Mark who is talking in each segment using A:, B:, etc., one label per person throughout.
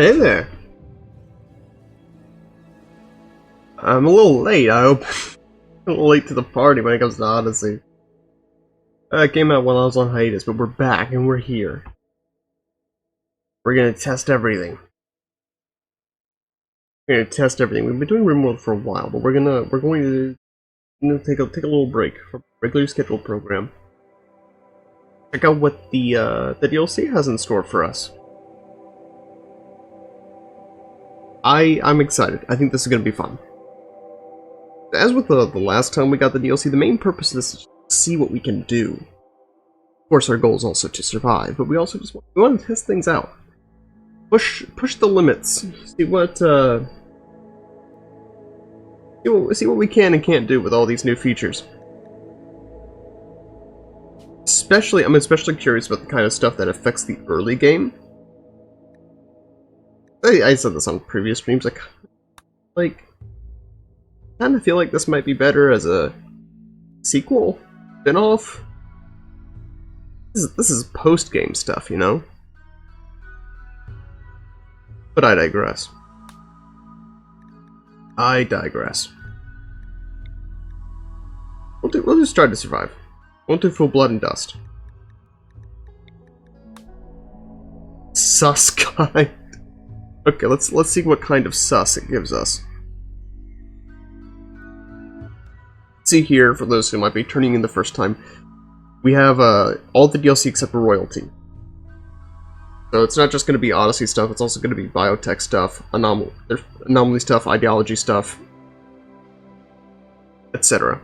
A: Hey there. I'm a little late, I hope. A little late to the party when it comes to Odyssey. It came out while I was on hiatus, but we're back and we're here. We're gonna test everything. We're gonna test everything. We've been doing RimWorld for a while, but we're going to take a little break from regularly scheduled program. Check out what the DLC has in store for us. I'm excited. I think this is gonna be fun. As with the last time we got the DLC, the main purpose of this is to see what we can do. Of course, our goal is also to survive, but we also just want to test things out. Push the limits. See what we can and can't do with all these new features. I'm especially curious about the kind of stuff that affects the early game. I said this on previous streams. I kind of feel like this might be better as a sequel, spin-off. This is post-game stuff, you know? But I digress. We'll just try to survive. Won't do full blood and dust. Sus kind. Okay, let's see what kind of sus it gives us. See here, for those who might be turning in the first time, we have all the DLC except for royalty. So it's not just going to be Odyssey stuff, it's also going to be biotech stuff, anomaly stuff, ideology stuff, etc.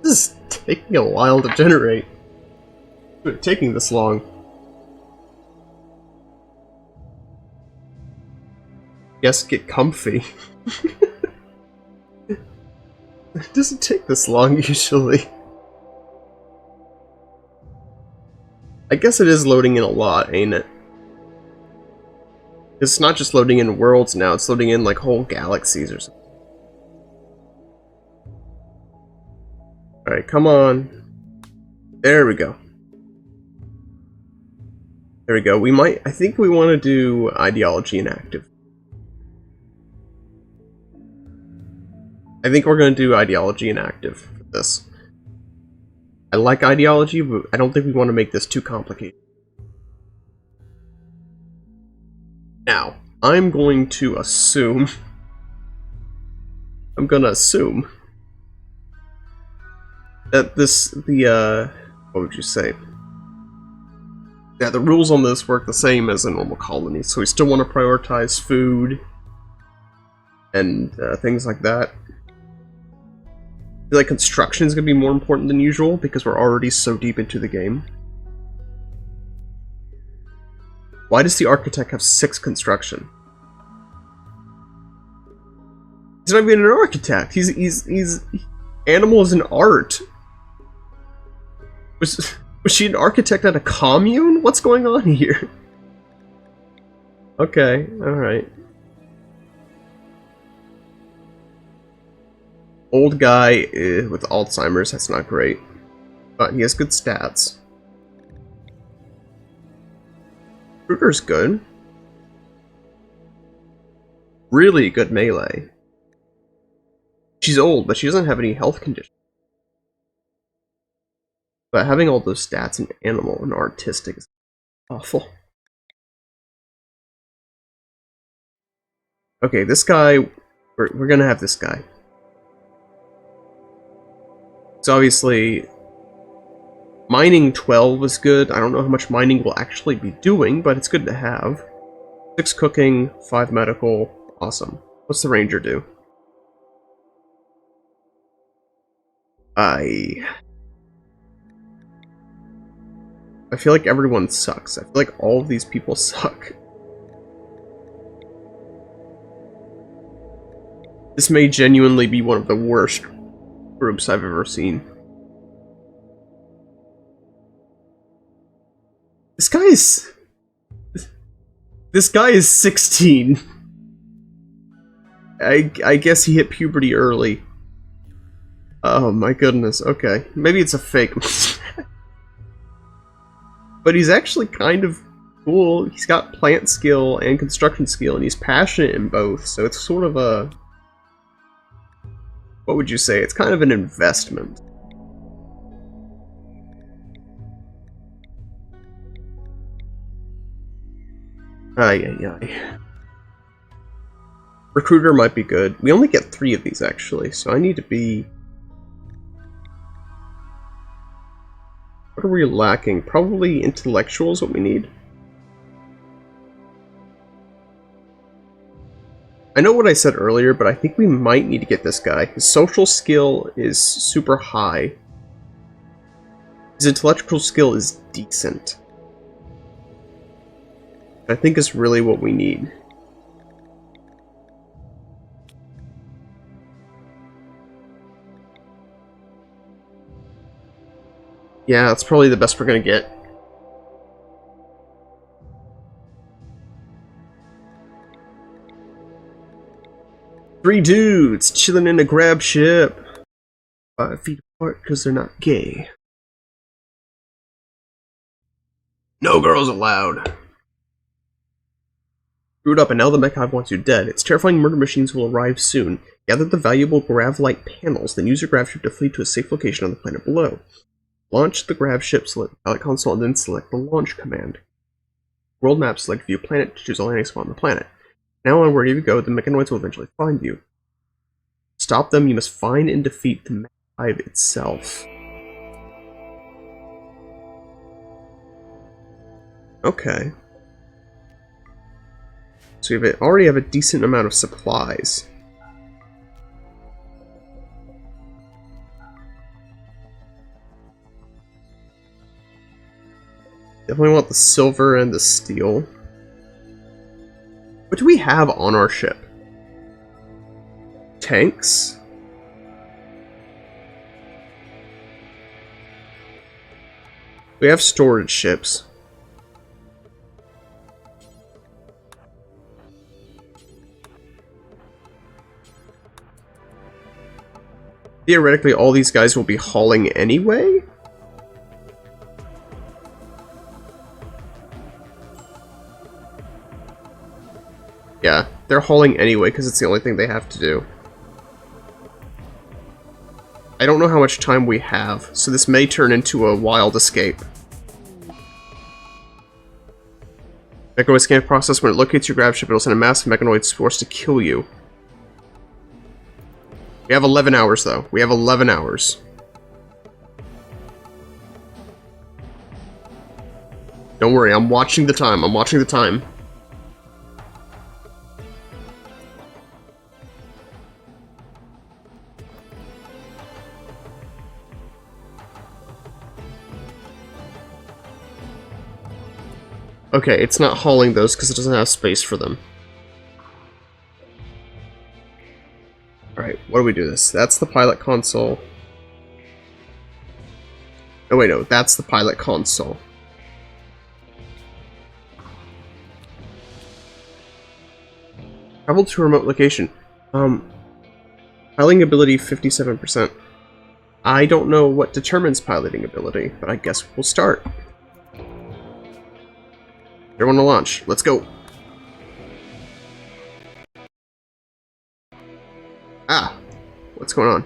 A: This is taking a while to generate. It's taking this long. Yes, get comfy. It doesn't take this long, usually. I guess it is loading in a lot, ain't it? It's not just loading in worlds now, it's loading in like whole galaxies or something. Alright, come on. There we go. There we go. I think we want to do ideology inactive. I think we're going to do ideology inactive for this. I like ideology, but I don't think we want to make this too complicated. Now, I'm going to assume... that what would you say? Yeah, the rules on this work the same as a normal colony, so we still want to prioritize food and things like that. I feel like construction is going to be more important than usual because we're already so deep into the game. Why does the architect have 6 construction? He's not even an architect. He's animals and art. Was she an architect at a commune? What's going on here? Okay, alright. Old guy with Alzheimer's, that's not great. But he has good stats. Kruger's good. Really good melee. She's old, but she doesn't have any health conditions. But having all those stats in animal and artistic is awful. Okay, this guy, we're gonna have this guy. So obviously, mining 12 is good. I don't know how much mining we'll actually be doing, but it's good to have. 6 cooking, 5 medical, awesome. What's the ranger do? I feel like everyone sucks. I feel like all of these people suck. This may genuinely be one of the worst groups I've ever seen. This guy is 16. I guess he hit puberty early. Oh my goodness, okay. Maybe it's a fake. But he's actually kind of cool. He's got plant skill and construction skill, and he's passionate in both, so it's sort of a... What would you say? It's kind of an investment. Ay, ay, ay. Recruiter might be good. We only get 3 of these, actually, so I need to be... What are we lacking? Probably intellectual is what we need. I know what I said earlier, but I think we might need to get this guy. His social skill is super high. His intellectual skill is decent. I think is really what we need. Yeah, that's probably the best we're gonna get. Three dudes chilling in a grab ship. 5 feet apart because they're not gay. No girls allowed. Screwed up, and now the mech hive wants you dead. Its terrifying murder machines will arrive soon. Gather the valuable grav-light panels, then use your grav ship to flee to a safe location on the planet below. Launch the grav ship, select the pilot console, and then select the launch command. World map, select view planet to choose a landing spot on the planet. Now on wherever you go, the mechanoids will eventually find you. Stop them, you must find and defeat the mech hive itself. Okay. So we already have a decent amount of supplies. Definitely want the silver and the steel. What do we have on our ship? Tanks? We have storage ships. Theoretically, all these guys will be hauling anyway? Yeah, they're hauling anyway because it's the only thing they have to do. I don't know how much time we have, so this may turn into a wild escape. Mechanoid scan process. When it locates your grav ship, it'll send a massive mechanoid force to kill you. We have 11 hours, though. We have 11 hours. Don't worry, I'm watching the time. I'm watching the time. Okay, it's not hauling those because it doesn't have space for them. Alright, what do we do this? That's the pilot console. Oh wait, no, that's the pilot console. Travel to a remote location. Piloting ability 57%. I don't know what determines piloting ability, but I guess we'll start. Everyone to launch. Let's go. Ah! What's going on?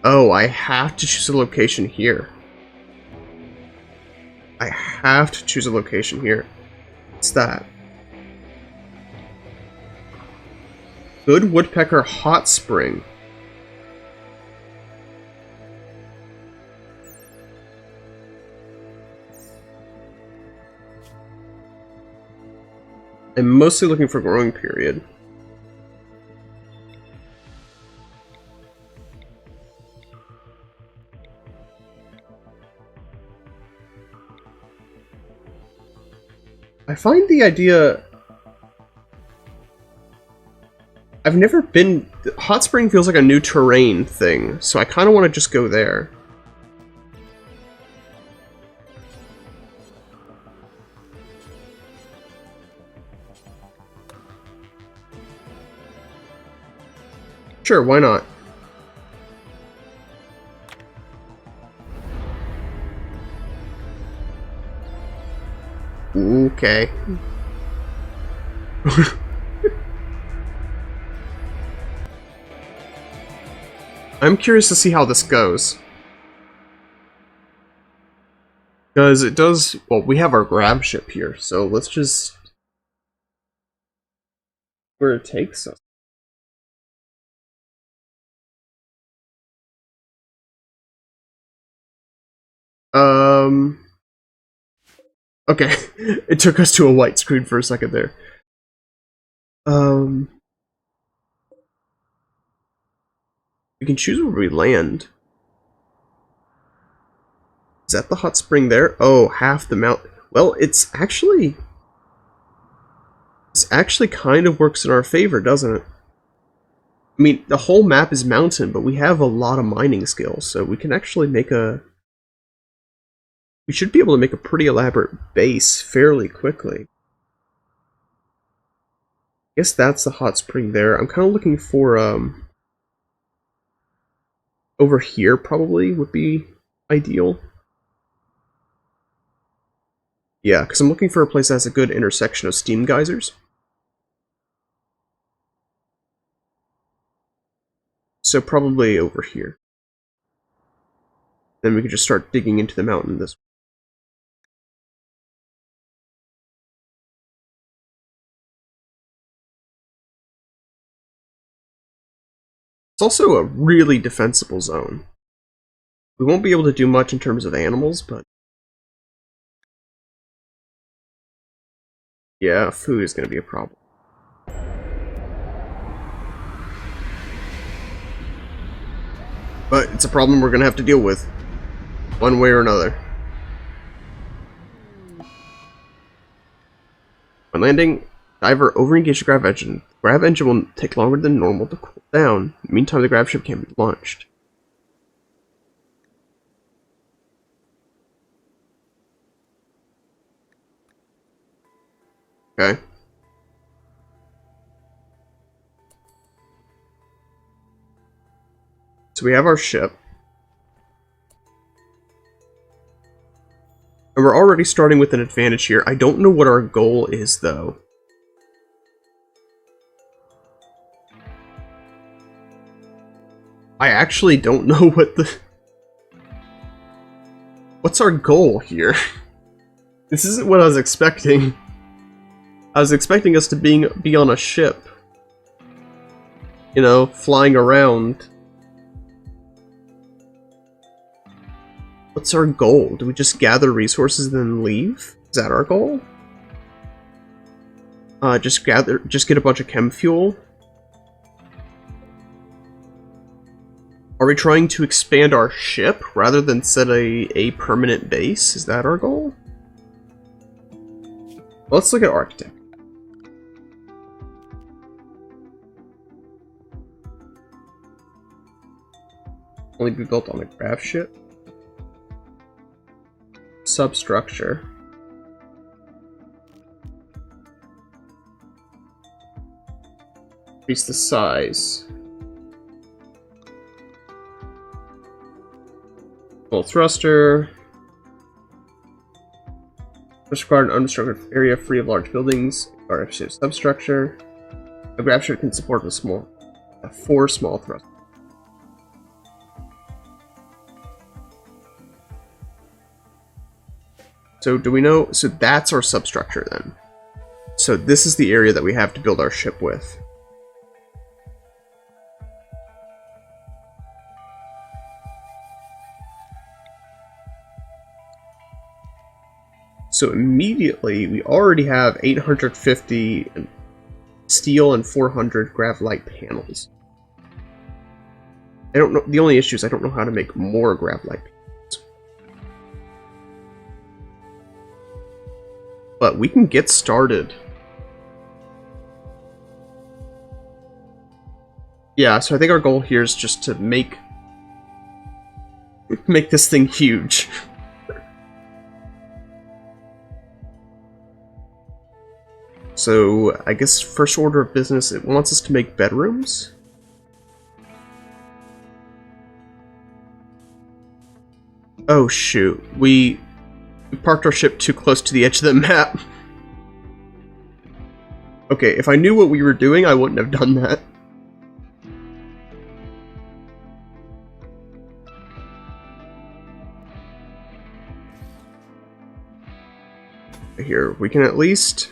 A: Oh, I have to choose a location here. I have to choose a location here. What's that? Good Woodpecker Hot Spring. I'm mostly looking for growing period. I find the idea... I've never been... Hot Spring feels like a new terrain thing, so I kind of want to just go there. Sure, why not? Okay. I'm curious to see how this goes. Because it does... Well, we have our grab ship here, so let's just... where it takes us. Okay, it took us to a white screen for a second there. We can choose where we land. Is that the hot spring there? Oh, half the mount. Well, it's actually... This actually kind of works in our favor, doesn't it? I mean, the whole map is mountain, but we have a lot of mining skills, so we can actually make a... We should be able to make a pretty elaborate base fairly quickly. I guess that's the hot spring there. I'm kind of looking for, over here probably would be ideal. Yeah, because I'm looking for a place that has a good intersection of steam geysers. So probably over here. Then we could just start digging into the mountain this way. It's also a really defensible zone. We won't be able to do much in terms of animals, but... Yeah, food is going to be a problem. But it's a problem we're going to have to deal with, one way or another. When landing, diver overengage the grav engine. The grav engine will take longer than normal to cool down. In the meantime, the grav ship can be launched. Okay. So we have our ship. And we're already starting with an advantage here. I don't know what our goal is, though. I actually don't know what the... What's our goal here? This isn't what I was expecting. I was expecting us to be on a ship. You know, flying around. What's our goal? Do we just gather resources and then leave? Is that our goal? Just get a bunch of chem fuel? Are we trying to expand our ship rather than set a permanent base? Is that our goal? Let's look at Architect. Only be built on a grav ship. Substructure. Increase the size. Full thruster. Must require an unobstructed area free of large buildings. Or substructure. A grav ship can support a 4 small thrusters. So do we know? So that's our substructure then. So this is the area that we have to build our ship with. So immediately we already have 850 steel and 400 grav-light panels. I don't know. The only issue is I don't know how to make more grav-light panels. But we can get started. Yeah, so I think our goal here is just to make this thing huge. So, I guess first order of business, it wants us to make bedrooms? Oh shoot, we parked our ship too close to the edge of the map. Okay, if I knew what we were doing, I wouldn't have done that. Here, we can at least...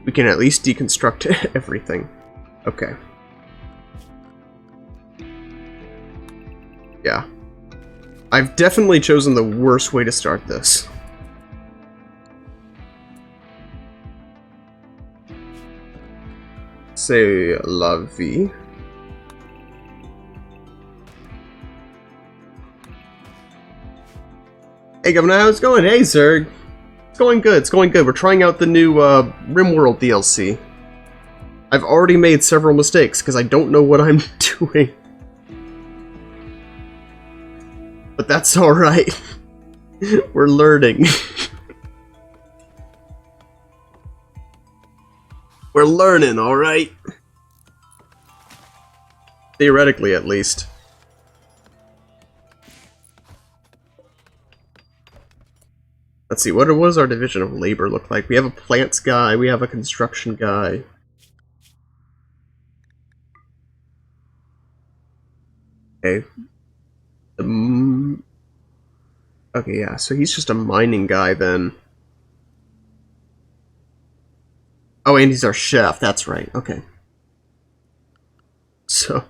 A: We can at least deconstruct everything. Okay. Yeah. I've definitely chosen the worst way to start this. Say la vie. Hey Governor, how's it going? Hey Zerg. It's going good, it's going good. We're trying out the new RimWorld DLC. I've already made several mistakes because I don't know what I'm doing. But that's alright. We're learning. We're learning, alright? Theoretically, at least. Let's see, what does our division of labor look like? We have a plants guy, we have a construction guy. Okay. Okay, yeah, so he's just a mining guy then. Oh, and he's our chef, that's right, okay. So...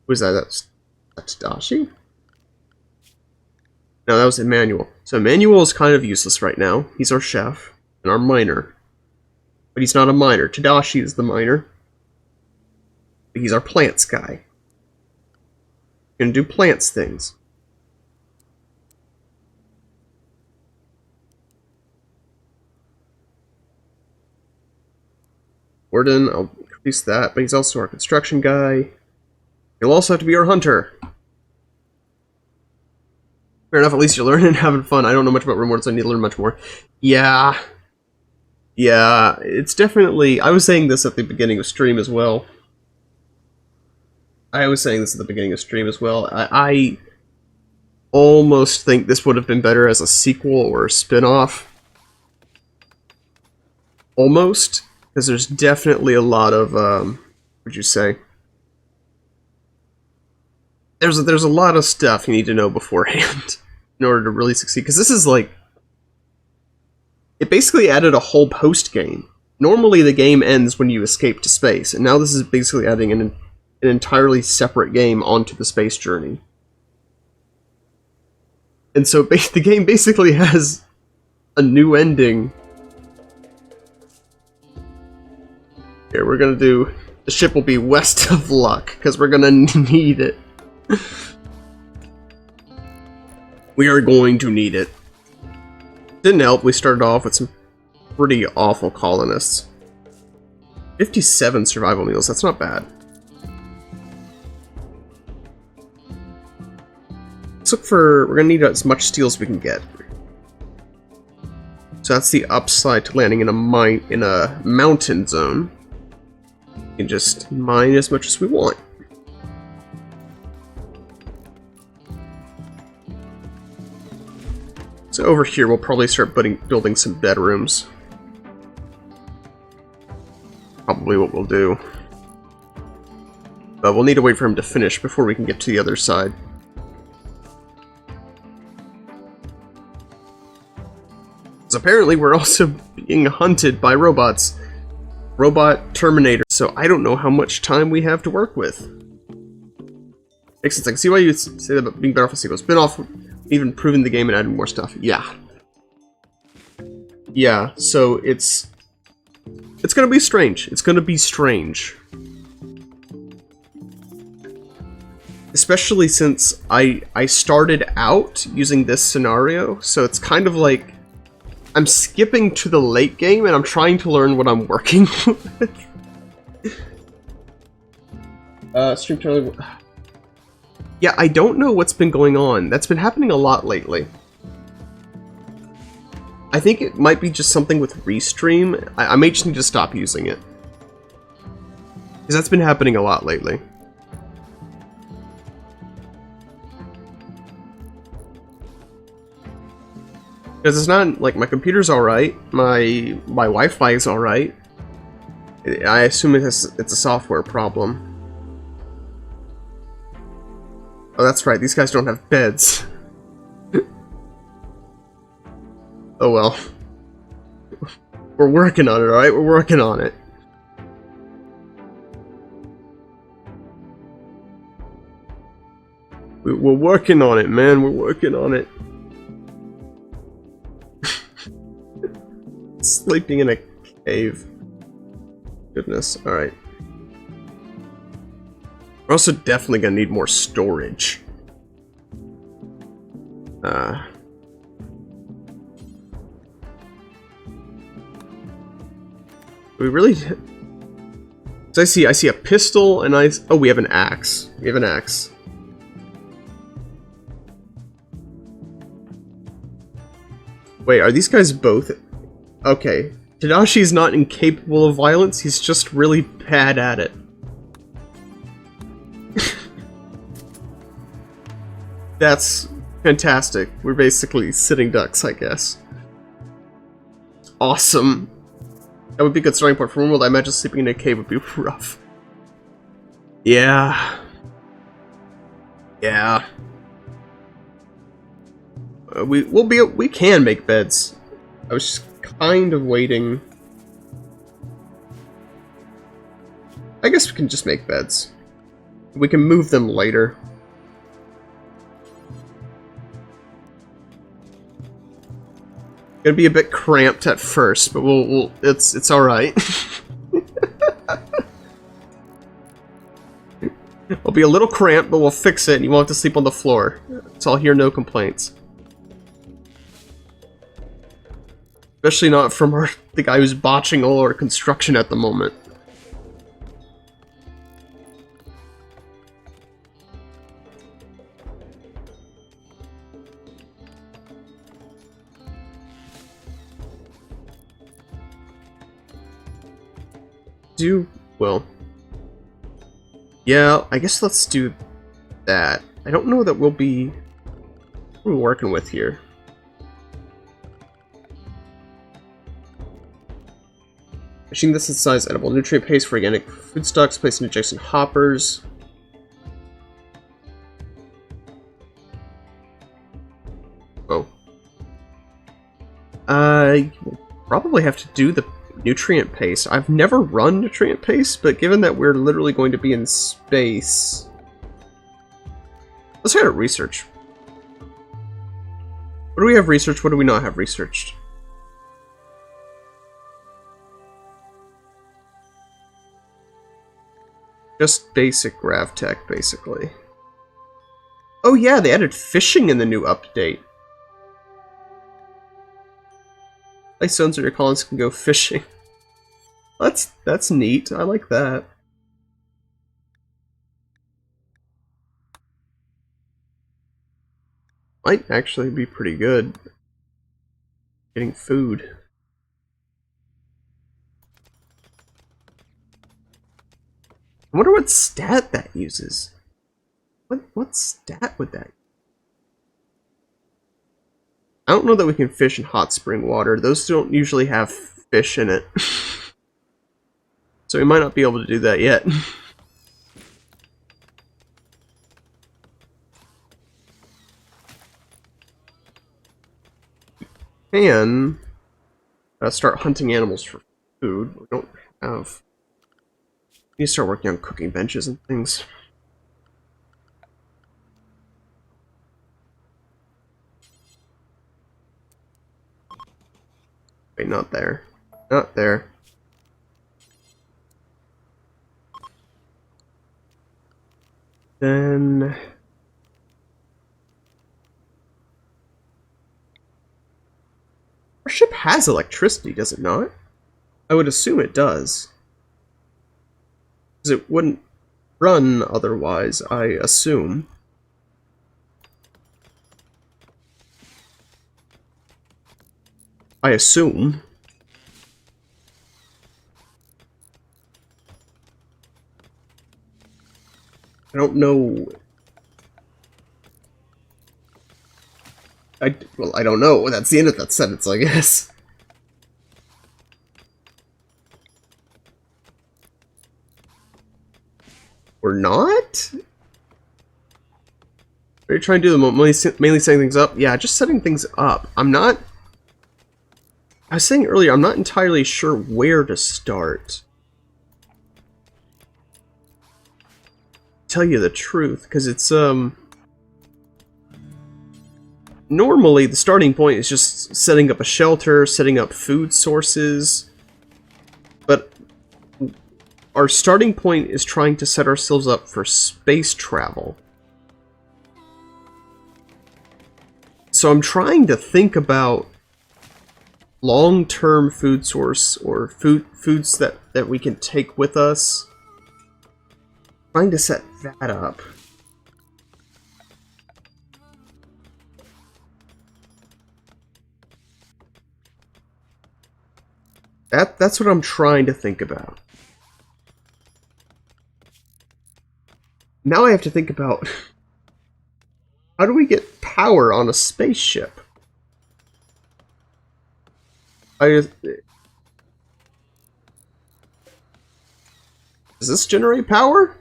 A: Who's that? That's Dashi? No, that was Emmanuel. So Emmanuel is kind of useless right now. He's our chef and our miner. But he's not a miner. Tadashi is the miner. But he's our plants guy. Gonna do plants things. Warden, I'll increase that, but he's also our construction guy. He'll also have to be our hunter. Fair enough, at least you're learning and having fun. I don't know much about RimWorld, so I need to learn much more. Yeah. Yeah, it's definitely... I was saying this at the beginning of stream as well. I almost think this would have been better as a sequel or a spin-off. Almost. Because there's definitely a lot of, what would you say? There's a lot of stuff you need to know beforehand in order to really succeed. Because this is like... It basically added a whole post-game. Normally the game ends when you escape to space, and now this is basically adding an entirely separate game onto the space journey. And so the game basically has a new ending. Here, we're gonna do... The ship will be west of luck, because we're gonna need it. We are going to need it. Didn't help, we started off with some pretty awful colonists. 57 survival meals, that's not bad. Let's look for... We're gonna need as much steel as we can get. So that's the upside to landing in a mountain zone. We can just mine as much as we want. So over here, we'll probably start building some bedrooms. Probably what we'll do. But we'll need to wait for him to finish before we can get to the other side. So apparently we're also being hunted by robots. Robot Terminator. So I don't know how much time we have to work with. Makes sense. I can see why you say that about being better off a sequel. Spin off, even improving the game and adding more stuff. Yeah. Yeah, so it's gonna be strange. It's gonna be strange. Especially since I started out using this scenario, so it's kind of like I'm skipping to the late game and I'm trying to learn what I'm working with. Stream trailer. Yeah, I don't know what's been going on. That's been happening a lot lately. I think it might be just something with Restream. I may just need to stop using it. Because that's been happening a lot lately. Because it's not, like, my computer's alright, my Wi-Fi is alright. I assume it's a software problem. Oh, that's right, these guys don't have beds. Oh well. We're working on it, alright? We're working on it. We're working on it, man. We're working on it. Sleeping in a cave. Goodness, alright. We're also definitely gonna need more storage. We really... So I see a pistol and oh, we have an axe. We have an axe. Wait, are these guys both... Okay. Tadashi's not incapable of violence, he's just really bad at it. That's fantastic. We're basically sitting ducks, I guess. Awesome. That would be a good starting point for RimWorld. I imagine sleeping in a cave would be rough. Yeah. Yeah. We can make beds. I was just kind of waiting. I guess we can just make beds. We can move them later. Gonna be a bit cramped at first, but it's all right. It'll be a little cramped, but we'll fix it, and you won't have to sleep on the floor. So I'll hear no complaints. Especially not from the guy who's botching all our construction at the moment. Well, yeah, I guess let's do that. I don't know that we'll be... What are we working with here? Machine that synthesize edible nutrient paste for organic food stocks placed in adjacent hoppers. Oh. We'll probably have to do the nutrient paste. I've never run nutrient paste, but given that we're literally going to be in space... Let's try to research. What do we have researched? What do we not have researched? Just basic GravTech, basically. Oh yeah, they added fishing in the new update. Ice zones or your colonists can go fishing. That's neat. I like that. Might actually be pretty good. Getting food. I wonder what stat that uses. What stat would that use? I don't know that we can fish in hot spring water. Those don't usually have fish in it. So we might not be able to do that yet. And start hunting animals for food. We don't have... We need to start working on cooking benches and things. Wait, not there. Not there. Then... Our ship has electricity, does it not? I would assume it does. Because it wouldn't run otherwise, I assume. I don't know. Well, I don't know. That's the end of that sentence, I guess. We're not? Are you trying to do the mainly setting things up? Yeah, just setting things up. I'm not... I was saying earlier, I'm not entirely sure where to start. Tell you the truth, because it's, normally, the starting point is just setting up a shelter, setting up food sources, but our starting point is trying to set ourselves up for space travel. So I'm trying to think about long-term food source or foods that we can take with us. Trying to set that up. That's what I'm trying to think about. Now I have to think about how do we get power on a spaceship? Does this generate power?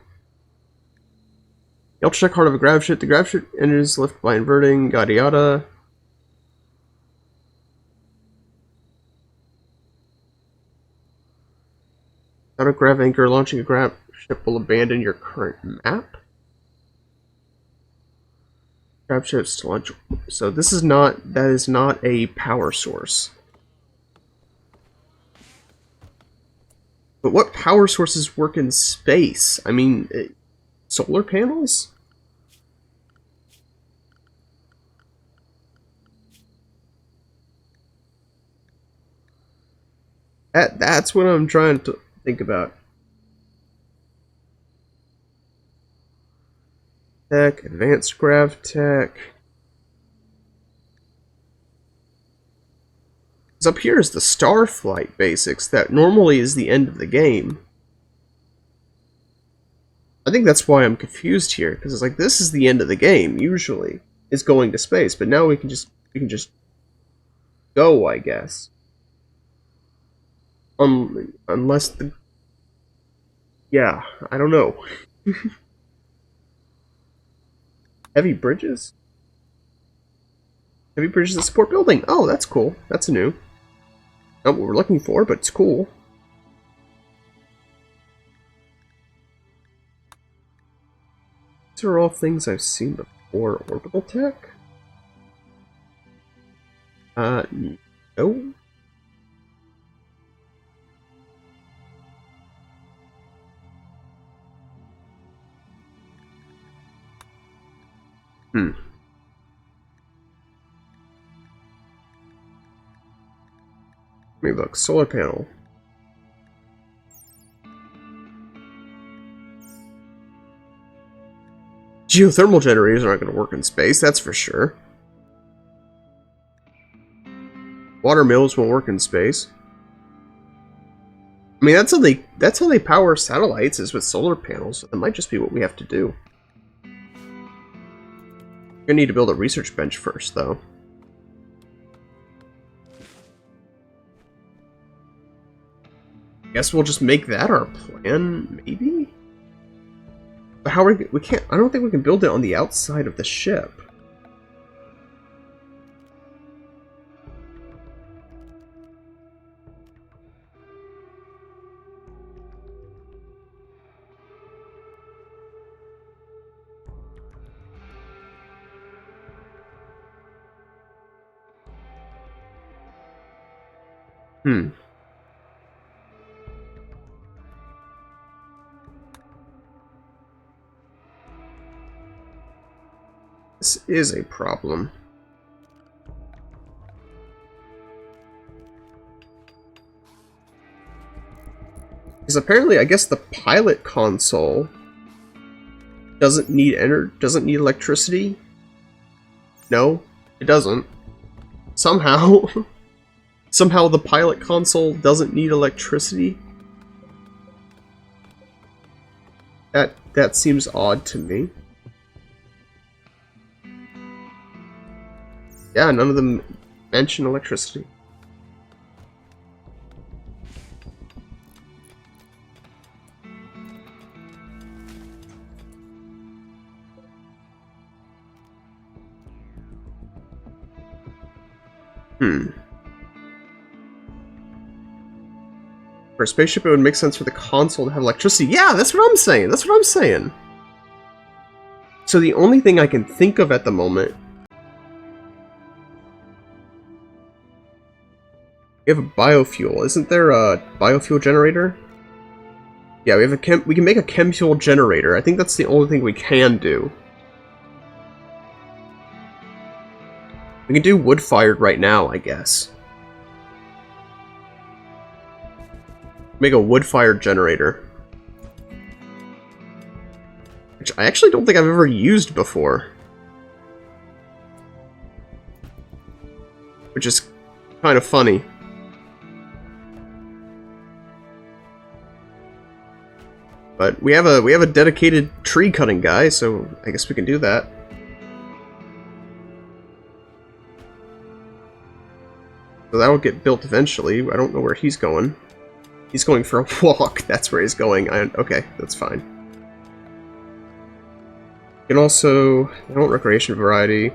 A: The ultra heart of a grav ship. The grav ship enters lift by inverting, yada yada. Without a grav anchor, launching a grav ship will abandon your current map. Grav ships to launch. So this is not, that is not a power source. But what power sources work in space? I mean, solar panels? That's what I'm trying to think about. Tech, advanced grav tech. Up here is the Starflight basics that normally is the end of the game. I think that's why I'm confused here, because it's like this is the end of the game usually, is going to space, but now we can just go, I guess. Unless the... Yeah, I don't know. Heavy bridges? Heavy bridges that support building. Oh, that's cool. That's new. Not what we're looking for, but it's cool. These are all things I've seen before. Orbital tech? No. Let me look. Solar panel. Geothermal generators aren't going to work in space, that's for sure. Water mills won't work in space. I mean, that's how they power satellites, is with solar panels. So that might just be what we have to do. We're gonna need to build a research bench first, though. Guess we'll just make that our plan, maybe? But how are we can't, I don't think we can build it on the outside of the ship. This is a problem. Because apparently, I guess the pilot console doesn't need electricity. No, it doesn't. Somehow, somehow the pilot console doesn't need electricity. That seems odd to me. Yeah, none of them mention electricity. For a spaceship, it would make sense for the console to have electricity. Yeah, that's what I'm saying. That's what I'm saying. So the only thing I can think of at the moment... We have a biofuel. Isn't there a biofuel generator? Yeah, we can make a chem fuel generator. I think that's the only thing we can do. We can do wood-fired right now, I guess. Make a wood-fired generator. Which I actually don't think I've ever used before. Which is kind of funny. But we have a dedicated tree cutting guy, so I guess we can do that. So that will get built eventually. I don't know where he's going. He's going for a walk. That's where he's going. Okay, that's fine. You can also... I want recreation variety.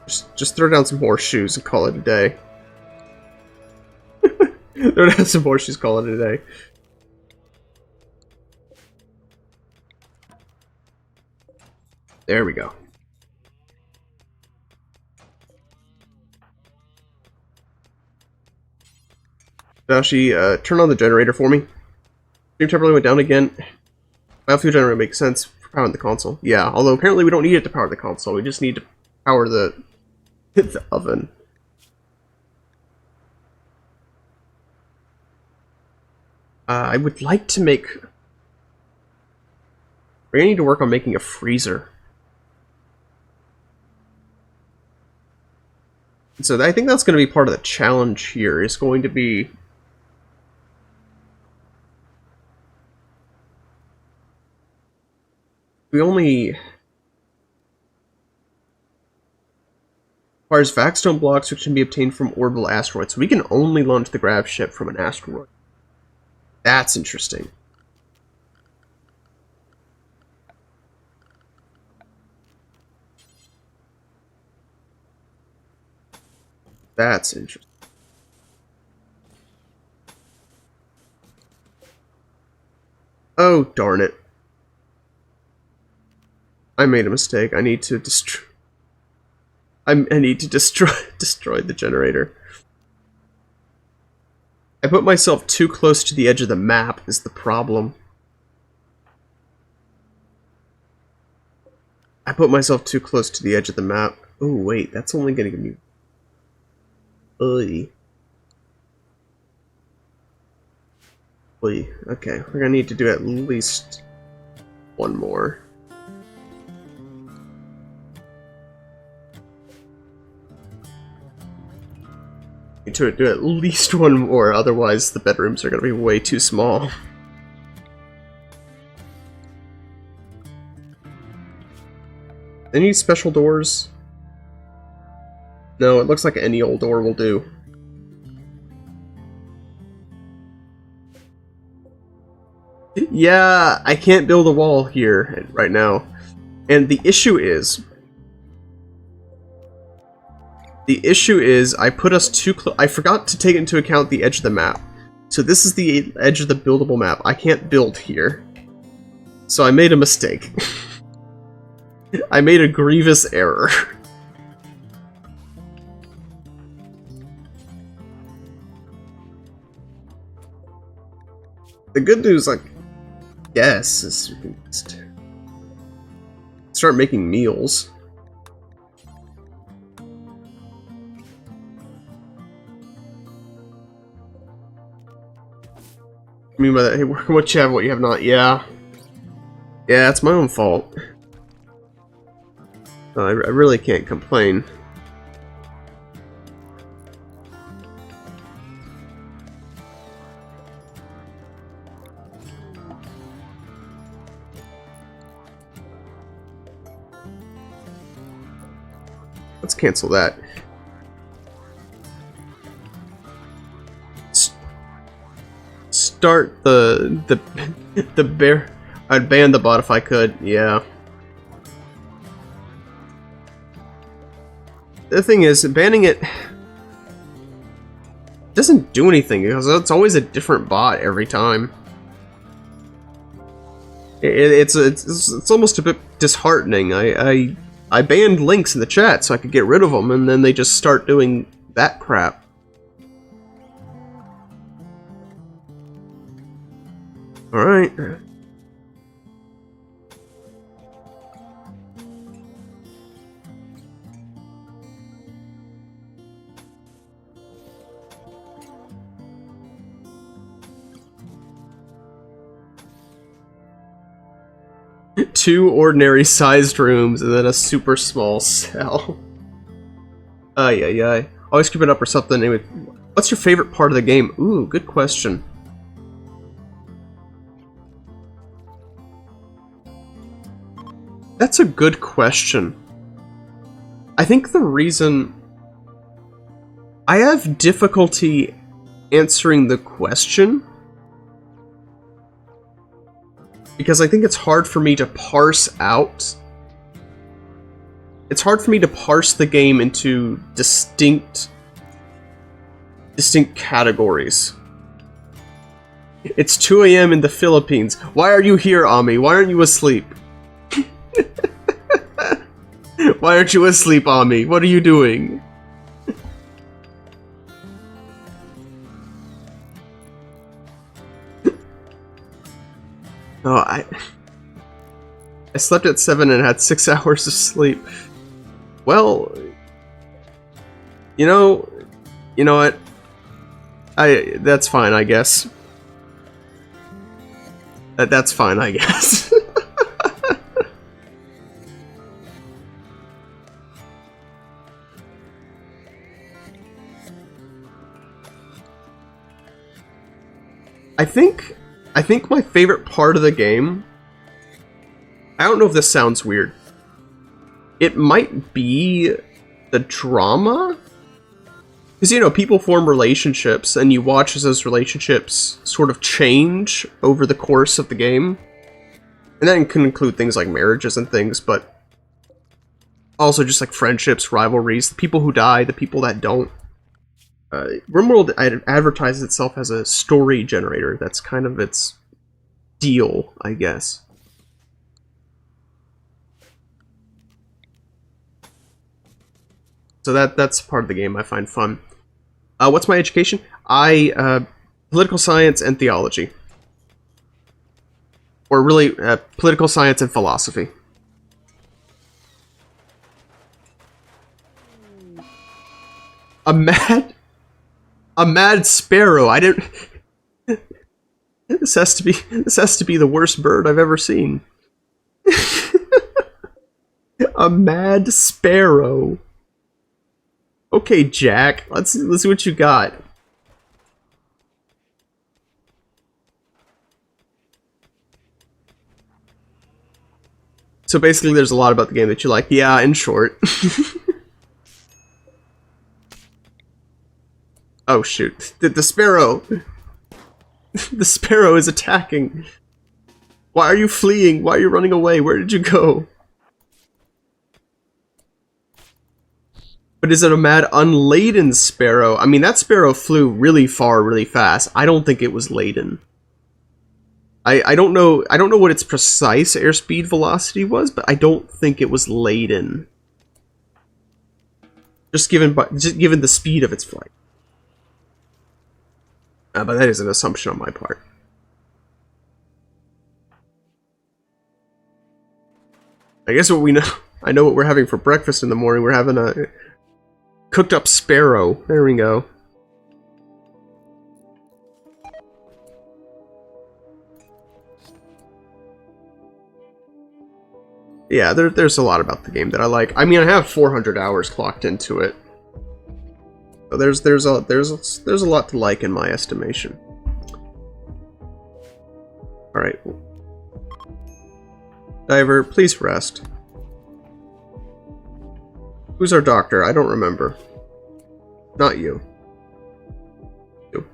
A: Just throw down some horseshoes and call it a day. Throw down some horseshoes, call it a day. There we go. Dashi, turn on the generator for me. Stream temporarily went down again. Biofuel generator makes sense for powering the console. Yeah, although apparently we don't need it to power the console. We just need to power the oven. I would like to make... We're gonna need to work on making a freezer. So I think that's going to be part of the challenge here. Is going to be... We only... Requires vaxstone blocks which can be obtained from orbital asteroids. So we can only launch the grav ship from an asteroid. That's interesting. That's interesting. Oh, darn it. I made a mistake. I need to destroy... I need to destroy the generator. I put myself too close to the edge of the map is the problem. I put myself too close to the edge of the map. Oh, wait. That's only going to give me... Oy. Oy. Okay, we're gonna need to do at least one more. Need to do at least one more, otherwise the bedrooms are gonna be way too small. Any special doors? No, it looks like any old door will do. Yeah, I can't build a wall here right now. And the issue is... I put us too close. I forgot to take into account the edge of the map. So this is the edge of the buildable map. I can't build here. So I made a mistake. I made a grievous error. The good news, like, yes, is we can just start making meals. I mean by that, hey, what you have, what you have not. Yeah. Yeah, it's my own fault. I really can't complain. Let's cancel that. Start the bear. I'd ban the bot if I could. Yeah. The thing is, banning it doesn't do anything because it's always a different bot every time. It's almost a bit disheartening. I banned links in the chat so I could get rid of them, and then they just start doing that crap. All right. Two ordinary sized rooms and then a super small cell. Ay. Always keep it up or something. Anyway, what's your favorite part of the game? Ooh, good question. That's a good question. I think the reason I have difficulty answering the question because I think it's hard for me to parse out. It's hard for me to parse the game into distinct categories. It's 2 a.m. in the Philippines. Why are you here, Ami? Why aren't you asleep? Why aren't you asleep, Ami? What are you doing? Oh, I slept at 7 and had 6 hours of sleep. Well, you know what? That's fine, I guess. That's fine, I guess. I think my favorite part of the game, I don't know if this sounds weird, it might be the drama? Because, you know, people form relationships, and you watch as those relationships sort of change over the course of the game. And that can include things like marriages and things, but also just like friendships, rivalries, the people who die, the people that don't. RimWorld advertises itself as a story generator. That's kind of its deal, I guess. So that's part of the game I find fun. What's my education? Political science and theology. Or really, political science and philosophy. A mad sparrow. I didn't. This has to be the worst bird I've ever seen. A mad sparrow. Okay, Jack. Let's see what you got. So basically, there's a lot about the game that you like. Yeah, in short. Oh shoot! The sparrow. The sparrow is attacking. Why are you fleeing? Why are you running away? Where did you go? But is it a mad unladen sparrow? I mean, that sparrow flew really far, really fast. I don't think it was laden. I don't know what its precise airspeed velocity was, but I don't think it was laden. Just given the speed of its flight. But that is an assumption on my part. I guess what we know, I know what we're having for breakfast in the morning. We're having a cooked up sparrow. There we go. Yeah, there's a lot about the game that I like. I mean, I have 400 hours clocked into it. So there's a lot to like in my estimation. All right. Diver, please rest. Who's our doctor? I don't remember. Not you. You.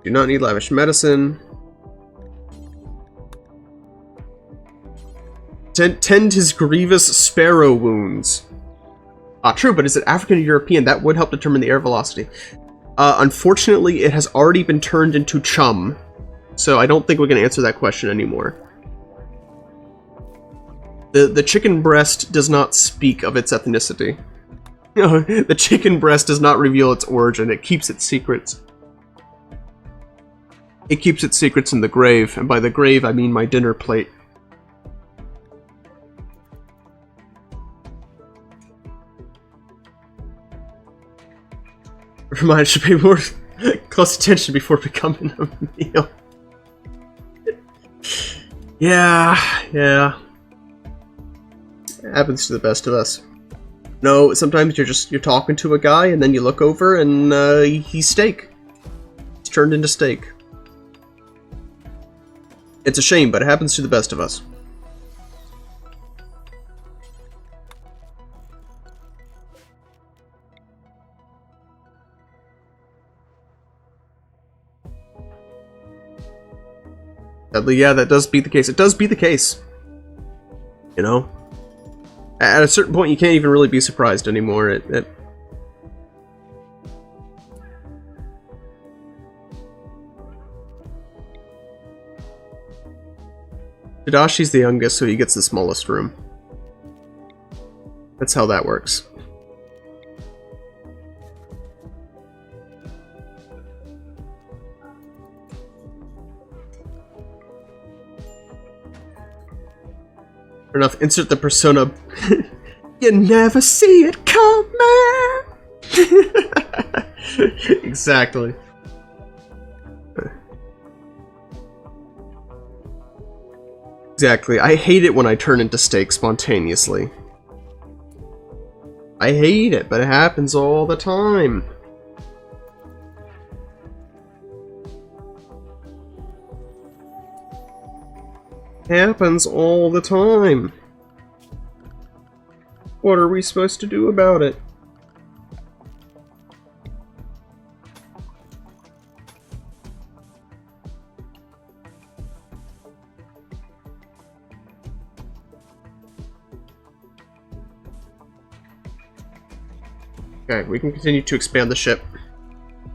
A: Do not need lavish medicine. Tend his grievous sparrow wounds. Ah, true, but is it African or European? That would help determine the air velocity. Unfortunately, it has already been turned into chum, so I don't think we can answer that question anymore. The chicken breast does not speak of its ethnicity. The chicken breast does not reveal its origin. It keeps its secrets. It keeps its secrets in the grave, and by the grave I mean my dinner plate. Remind should pay more close attention before becoming a meal. Yeah. It happens to the best of us. No, sometimes you're talking to a guy and then you look over and he's steak. He's turned into steak. It's a shame, but it happens to the best of us. Sadly, yeah, that does beat the case. It does beat the case. You know? At a certain point, you can't even really be surprised anymore. Tadashi's the youngest, so he gets the smallest room. That's how that works. Fair enough, insert the persona. You never see it coming! Exactly. Exactly. I hate it when I turn into steak spontaneously. I hate it, but it happens all the time. Happens all the time. What are we supposed to do about it? Okay, we can continue to expand the ship.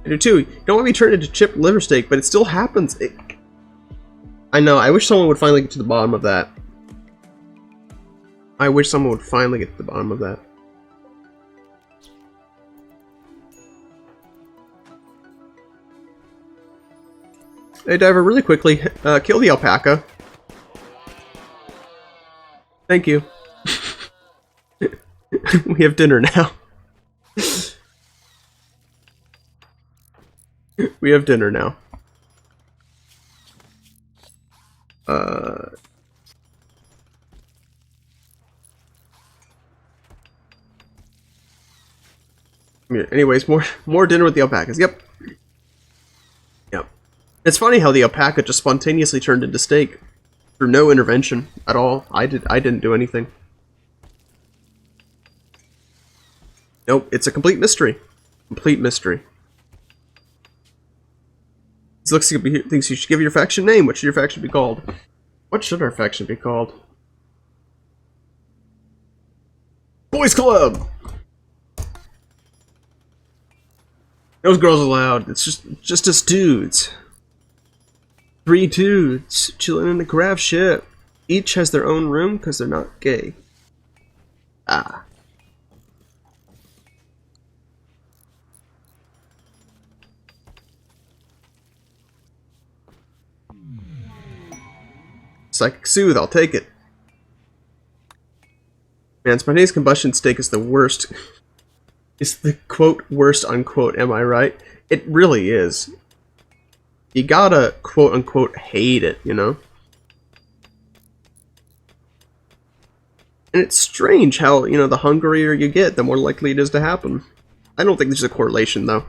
A: I do too. You don't want me turned into chipped liver steak, but it still happens. I know, I wish someone would finally get to the bottom of that. I wish someone would finally get to the bottom of that. Hey, Diver, really quickly, kill the alpaca. Thank you. We have dinner now. We have dinner now. Anyways, more dinner with the alpacas. Yep. It's funny how the alpaca just spontaneously turned into steak through no intervention at all. I didn't do anything. Nope, it's a complete mystery. Complete mystery. This looks like he thinks you should give your faction name. What should your faction be called? What should our faction be called? Boys Club! Those girls allowed. It's just us dudes. 3 dudes chilling in the craft ship. Each has their own room because they're not gay. Ah. Psychic Soothe, I'll take it. Man, spontaneous combustion steak is the worst. It's the quote worst unquote, am I right? It really is. you gotta quote-unquote hate it, you know? And it's strange how, you know, the hungrier you get, the more likely it is to happen. I don't think there's a correlation, though.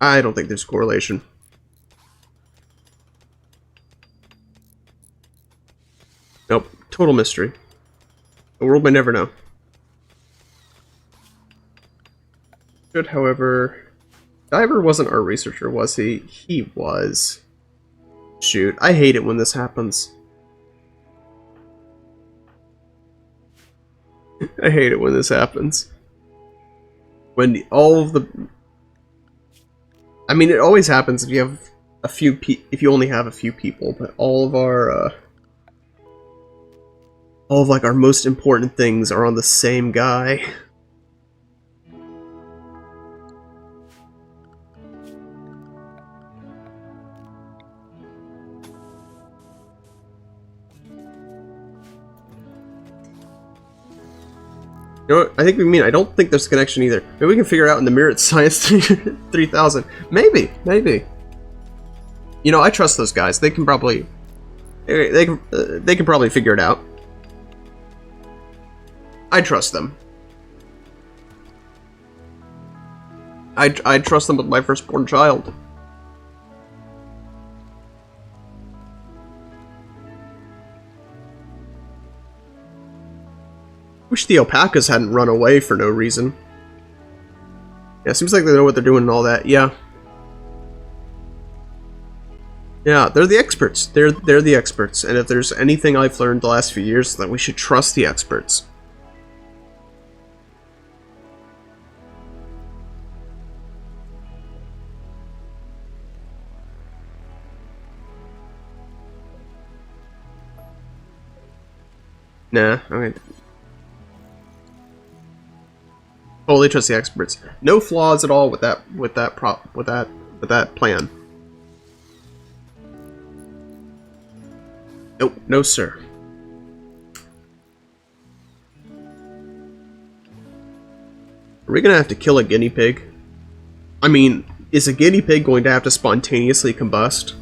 A: I don't think there's a correlation. Nope. Total mystery. The world may never know. Should, however... Diver wasn't our researcher, was he? He was. Shoot. I hate it when this happens. I hate it when this happens. When all of the... I mean, it always happens if you have a few if you only have a few people, but all of our, all of, like, our most important things are on the same guy. You know what? I think we mean, I don't think there's a connection either. Maybe we can figure it out in the Mirrored Science 3000. Maybe, maybe. You know, I trust those guys. They can probably... They can probably figure it out. I trust them. I trust them with my firstborn child. Wish the alpacas hadn't run away for no reason. Yeah, seems like they know what they're doing and all that. Yeah. Yeah, they're the experts. They're the experts. And if there's anything I've learned the last few years, that we should trust the experts. Nah, okay. Totally trust the experts. No flaws at all with that plan. Nope, no sir. Are we gonna have to kill a guinea pig? I mean, is a guinea pig going to have to spontaneously combust?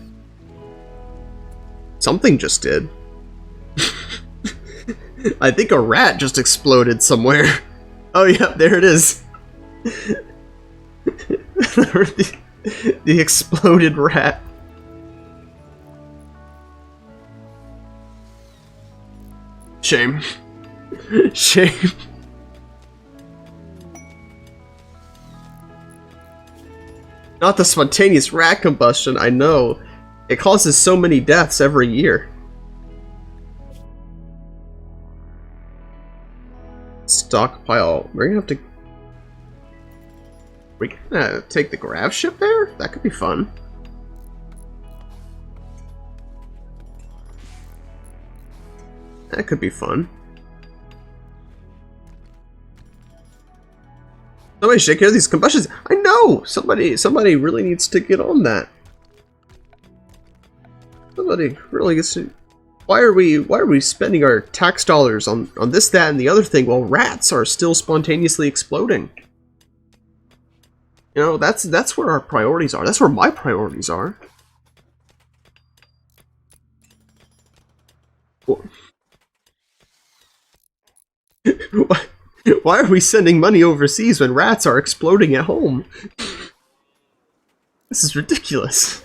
A: Something just did. I think a rat just exploded somewhere. Oh yeah, there it is. the exploded rat. Shame. Shame. Not the spontaneous rat combustion, I know. It causes so many deaths every year. Stockpile. We're gonna have to... We're gonna take the grav ship there? That could be fun. That could be fun. Somebody should take care of these combustions. I know! Somebody really needs to get on that. Somebody really gets to... Why are we spending our tax dollars on this, that, and the other thing while rats are still spontaneously exploding? You know, that's where our priorities are. That's where my priorities are. Why are we sending money overseas when rats are exploding at home? This is ridiculous.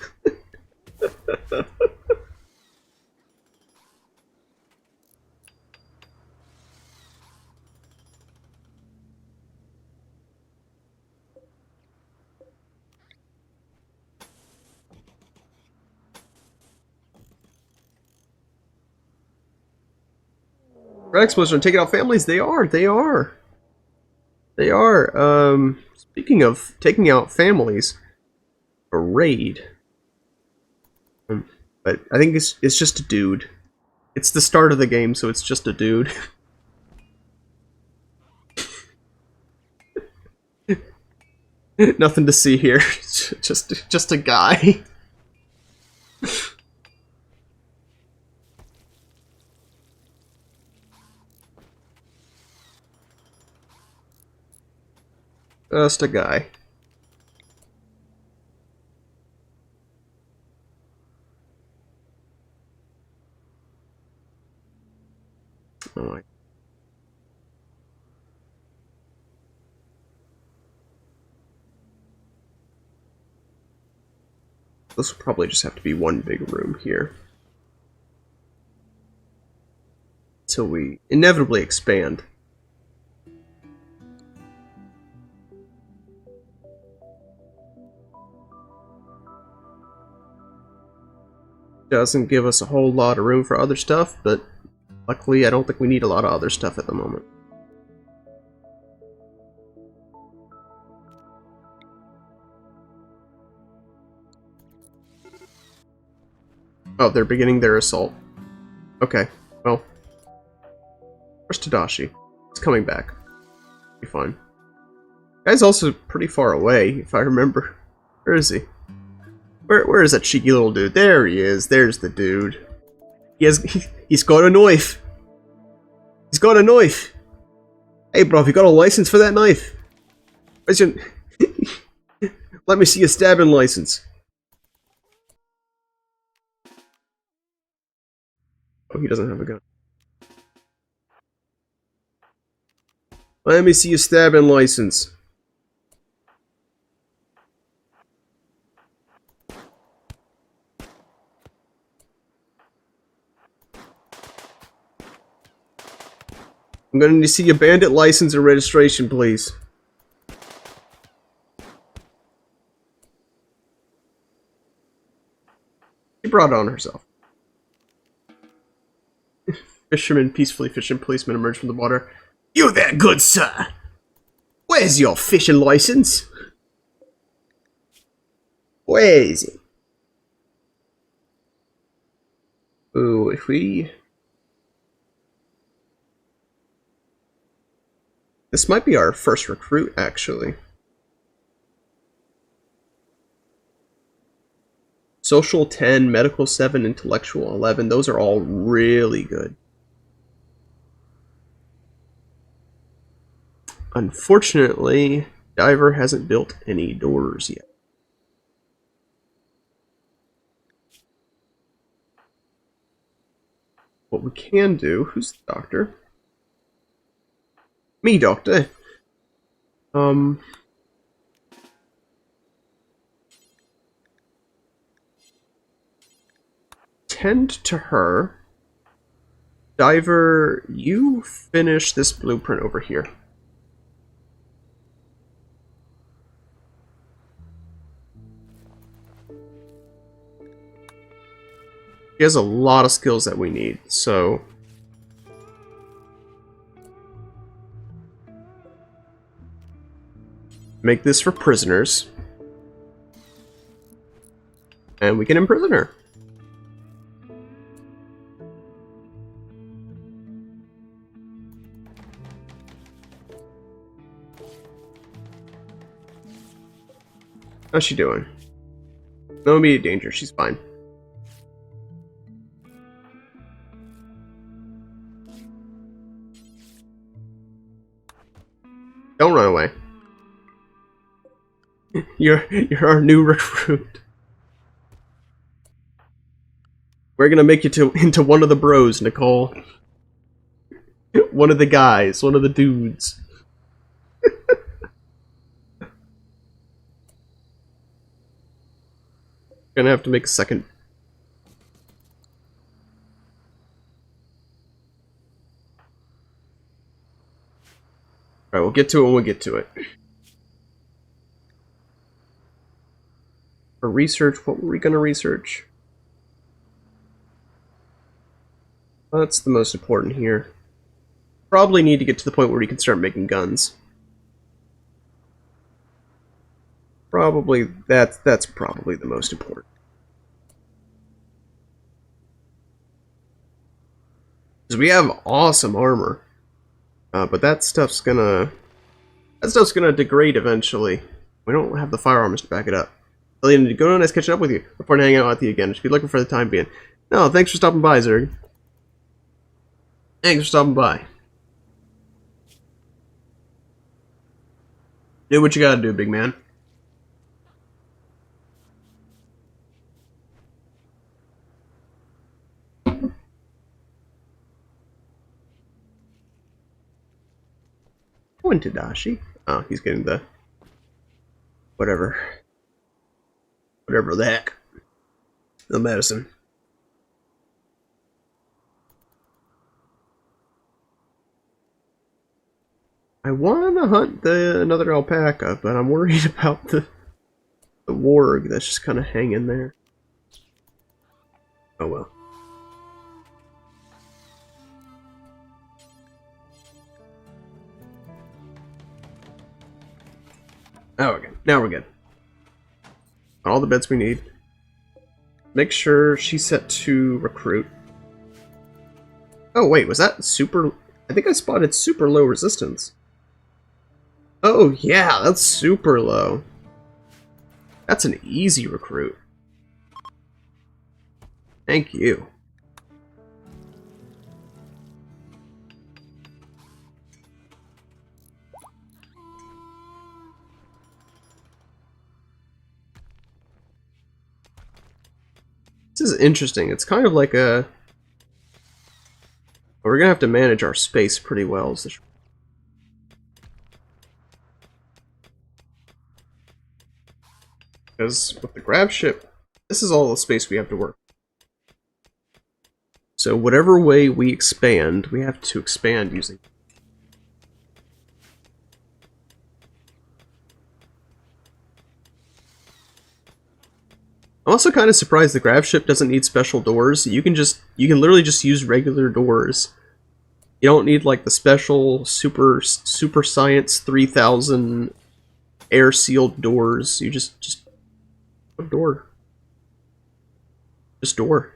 A: Red explosion taking out families. They are. Speaking of taking out families, a raid. But I think it's just a dude. It's the start of the game, so it's just a dude. Nothing to see here. just a guy. Just a guy. Oh my. This will probably just have to be one big room here. Until we inevitably expand. Doesn't give us a whole lot of room for other stuff, but luckily I don't think we need a lot of other stuff at the moment. Oh, they're beginning their assault. Okay, well. Where's Tadashi? He's coming back. Be fine. Guy's also pretty far away, if I remember. Where is he? Where is that cheeky little dude? There he is. There's the dude. He's got a knife. He's got a knife. Hey, bro, have you got a license for that knife? Where's your... Let me see your stabbing license. Oh, he doesn't have a gun. Let me see your stabbing license. I'm gonna need to see your bandit license and registration, please. She brought it on herself. Fisherman peacefully fishing. Policeman emerged from the water. You there, good sir? Where's your fishing license? Where is it? Ooh, if we... This might be our first recruit, actually. Social 10, Medical 7, Intellectual 11. Those are all really good. Unfortunately, Diver hasn't built any doors yet. What we can do... Who's the doctor? Me, doctor. Tend to her. Diver, you finish this blueprint over here. She has a lot of skills that we need, so... Make this for prisoners. And we can imprison her. How's she doing? No immediate danger, she's fine. Don't run away. You're our new recruit. We're gonna make you into one of the bros, Nicole. One of the guys, one of the dudes. Gonna have to make a second. Alright, we'll get to it when we get to it. For research, what were we gonna research? That's the most important here. Probably need to get to the point where we can start making guns. Probably, that's probably the most important. Because we have awesome armor. But that stuff's gonna degrade eventually. We don't have the firearms to back it up. Lillian, go nice catching up with you. Look forward to hanging out with you again. Just be looking for the time being. No, thanks for stopping by, Zerg. Thanks for stopping by. Do what you gotta do, big man. going to Dashi? Oh, he's getting the... whatever. Whatever the heck. The medicine. I want to hunt another alpaca, but I'm worried about the warg that's just kind of hanging there. Oh well. Oh, okay. Now we're good. All the beds we need. Make sure she's set to recruit. Oh wait, was that super... I think I spotted super low resistance. Oh yeah, that's super low. That's an easy recruit. Thank you. This is interesting. It's kind of like a... We're gonna have to manage our space pretty well. Because with the grab ship, this is all the space we have to work. So whatever way we expand, we have to expand using... I'm also kind of surprised the grab ship doesn't need special doors. You can literally just use regular doors. You don't need like the special super science 3000 air sealed doors. You just what door? Just door.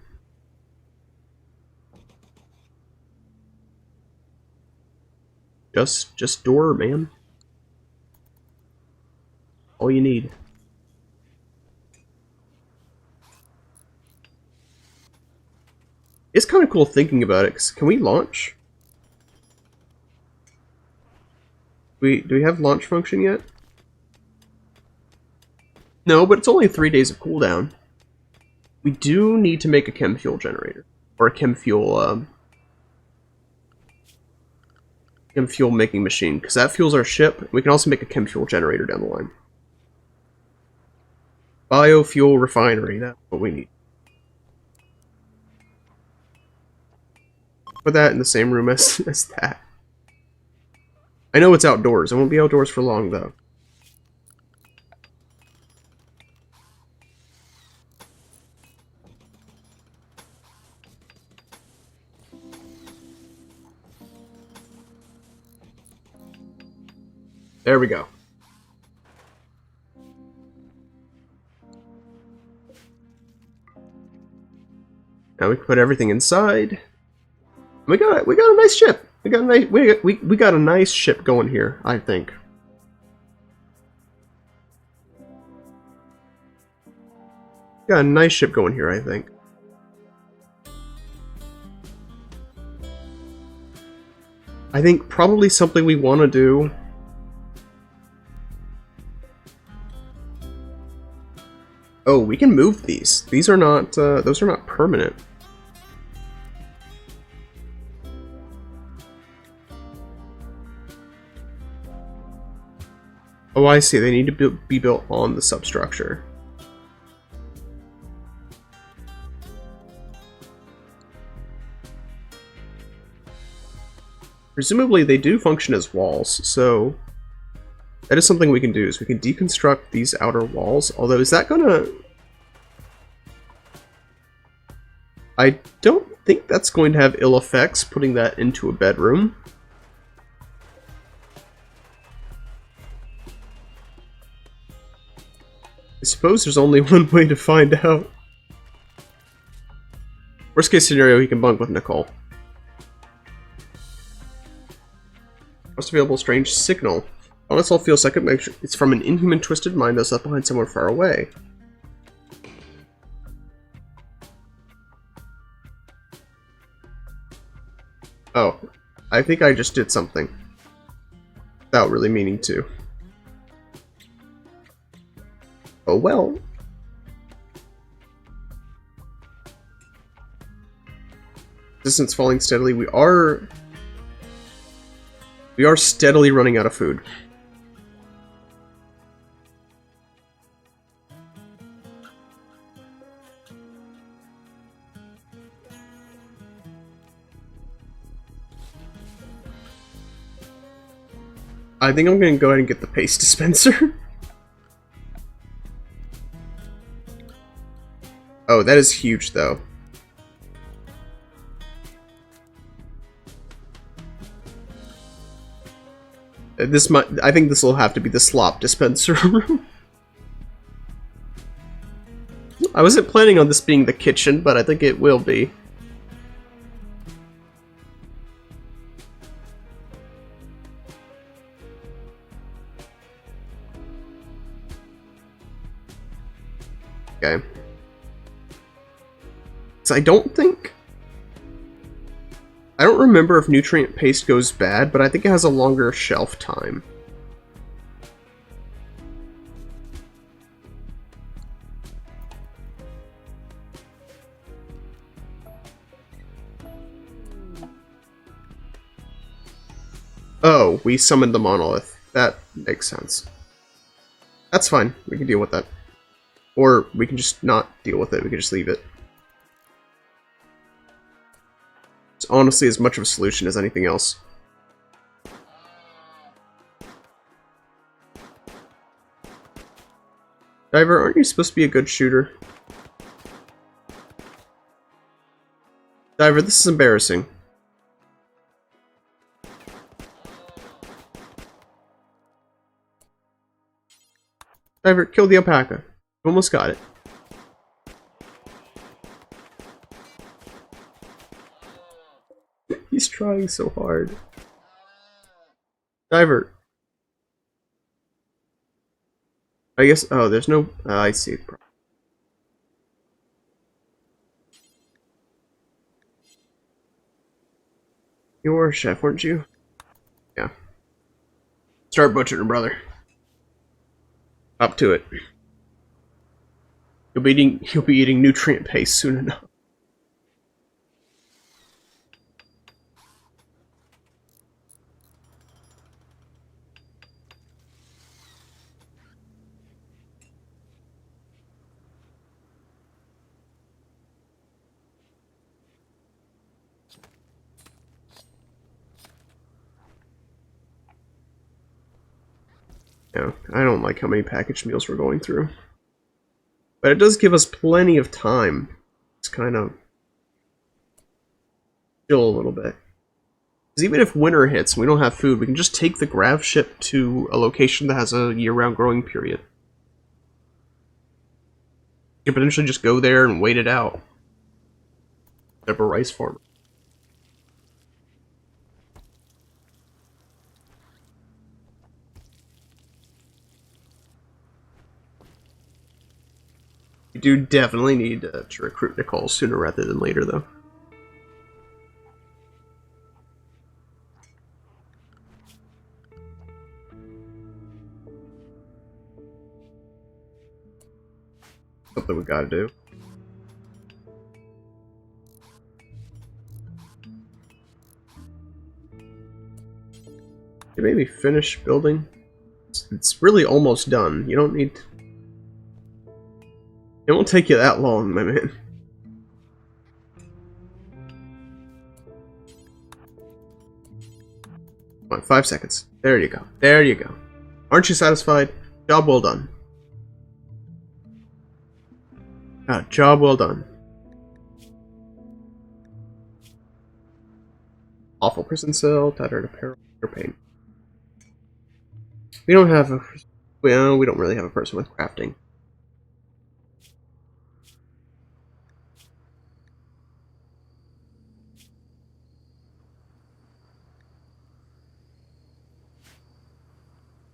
A: Just door, man. All you need. It's kind of cool thinking about it, 'cause can we launch? Do we have launch function yet? No, but it's only 3 days of cooldown. We do need to make a chem fuel generator. Or a chem fuel making machine, because that fuels our ship. We can also make a chem fuel generator down the line. Biofuel refinery, that's what we need. Put that in the same room as that. I know it's outdoors. It won't be outdoors for long, though. There we go. Now we can put everything inside. We got a nice ship. We got a nice ship going here, I think. Got a nice ship going here, I think. I think probably something we want to do. Oh, we can move these. These are not, those are not permanent. Oh, I see. They need to be built on the substructure. Presumably, they do function as walls, so that is something we can do, is we can deconstruct these outer walls. Although, is that gonna... I don't think that's going to have ill effects, putting that into a bedroom. I suppose there's only one way to find out. Worst case scenario, he can bunk with Nicole. Most available strange signal. Honest all feels like it's from an inhuman twisted mind that's left behind somewhere far away. Oh, I think I just did something. Without really meaning to. Oh well. Distance falling steadily. We are We are steadily running out of food. I think I'm going to go ahead and get the paste dispenser. Oh, that is huge, though. I think this will have to be the slop dispenser room. I wasn't planning on this being the kitchen, but I think it will be. Okay. So I don't remember if nutrient paste goes bad, but I think it has a longer shelf time. Oh, we summoned the monolith. That makes sense. That's fine. We can deal with that. Or we can just not deal with it. We can just leave it. It's honestly as much of a solution as anything else. Diver, aren't you supposed to be a good shooter? Diver, this is embarrassing. Diver, kill the alpaca. You almost got it. He's trying so hard. Diver. I guess. Oh, there's no. I see. You were a chef, weren't you? Yeah. Start butchering, brother. Up to it. You'll be eating nutrient paste soon enough. Yeah, I don't like how many packaged meals we're going through. But it does give us plenty of time. It's kind of chill a little bit. Because even if winter hits and we don't have food, we can just take the grav ship to a location that has a year-round growing period. You can potentially just go there and wait it out. Set up a rice farm. You do definitely need to recruit Nicole sooner rather than later, though. Something we gotta do. You maybe finish building? It's really almost done. You don't need... It won't take you that long, my man. Come on, 5 seconds. There you go. There you go. Aren't you satisfied? Job well done. Ah, job well done. Awful prison cell, tattered apparel, pain. We don't have a... Well, we don't really have a person with crafting.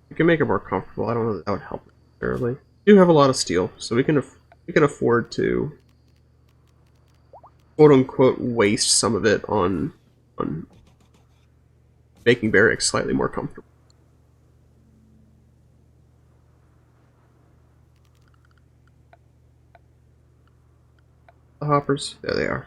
A: We can make it more comfortable. I don't know that would help necessarily. We do have a lot of steel, so we can afford to quote unquote waste some of it on making barracks slightly more comfortable. The hoppers, there they are.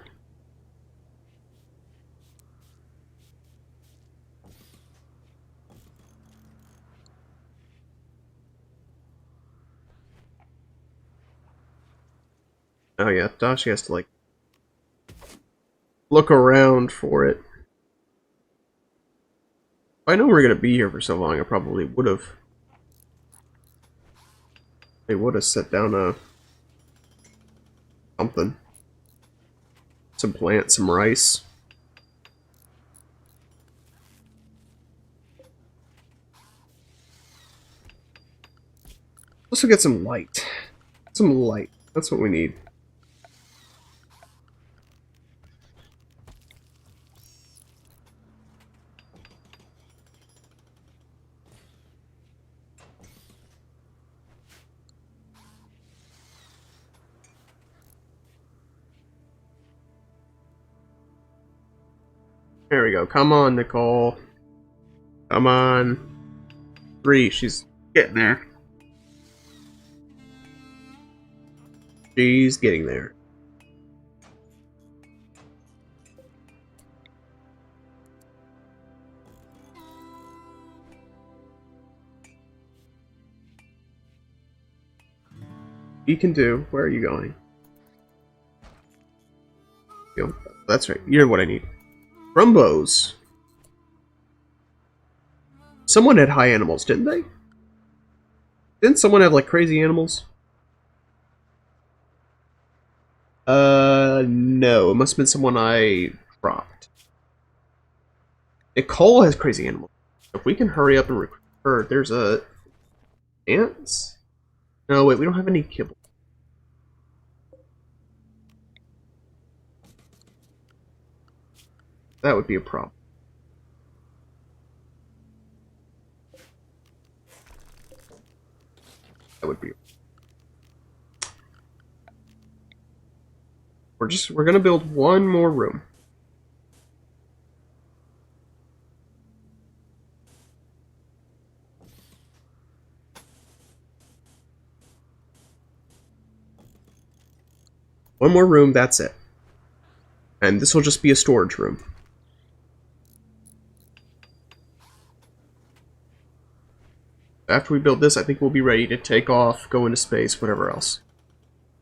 A: Oh yeah, Dashi has to like look around for it. If I know we're gonna be here for so long, I probably would have. They would have set down a something, some plants, some rice. Also get some light. Some light. That's what we need. There we go. Come on, Nicole. Come on. 3. She's getting there. She's getting there. You can do. Where are you going? Yo, that's right. You're what I need. Rumbos. Someone had high animals, didn't they? Didn't someone have like crazy animals? No. It must have been someone I dropped. Nicole has crazy animals. If we can hurry up and recruit her, there's a ants. No, wait, we don't have any kibble. That would be a problem. That would be. We're gonna build one more room. One more room, that's it. And this will just be a storage room. After we build this, I think we'll be ready to take off, go into space, whatever else.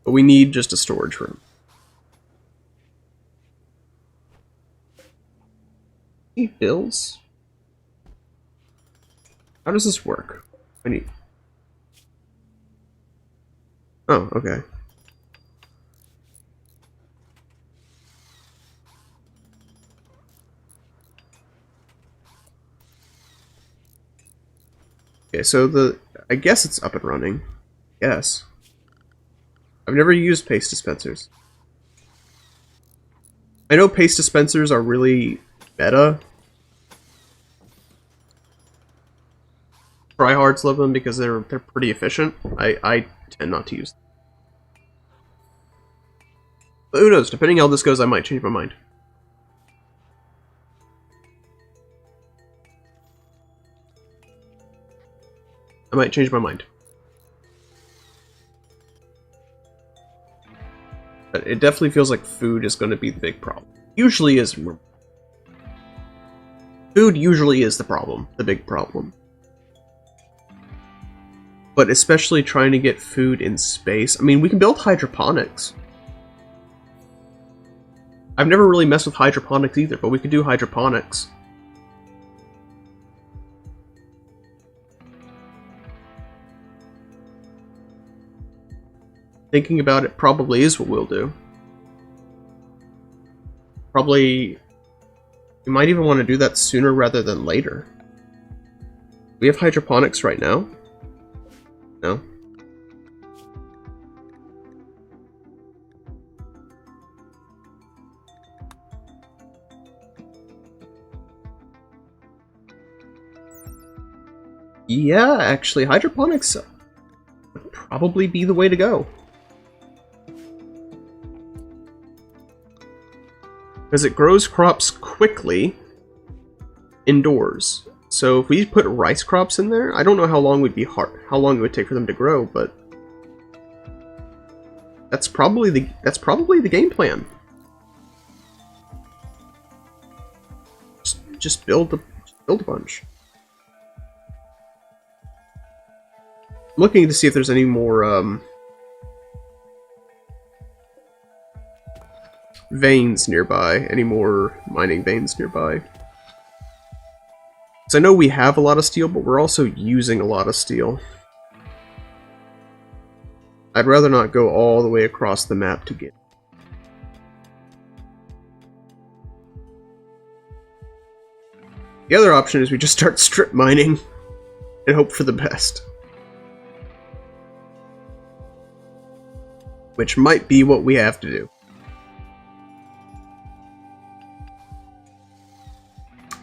A: But we need just a storage room. Bills? How does this work? I need... Oh, okay. Okay, so I guess it's up and running. Yes. I've never used paste dispensers. I know paste dispensers are really meta. Tryhards love them because they're pretty efficient. I tend not to use them. But who knows, depending how this goes, I might change my mind. I might change my mind. But it definitely feels like food is going to be the big problem. Usually is. Food usually is the problem, the big problem. But especially trying to get food in space. I mean, we can build hydroponics. I've never really messed with hydroponics either, but we could do hydroponics. Thinking about it probably is what we'll do. Probably... We might even want to do that sooner rather than later. We have hydroponics right now. No? Yeah, actually, hydroponics would probably be the way to go. Because it grows crops quickly indoors. So if we put rice crops in there, I don't know how long how long it would take for them to grow, but that's probably the game plan. Just build a bunch. I'm looking to see if there's any more veins nearby, any more mining veins nearby. So I know we have a lot of steel, but we're also using a lot of steel. I'd rather not go all the way across the map to get. The other option is we just start strip mining and hope for the best. Which might be what we have to do.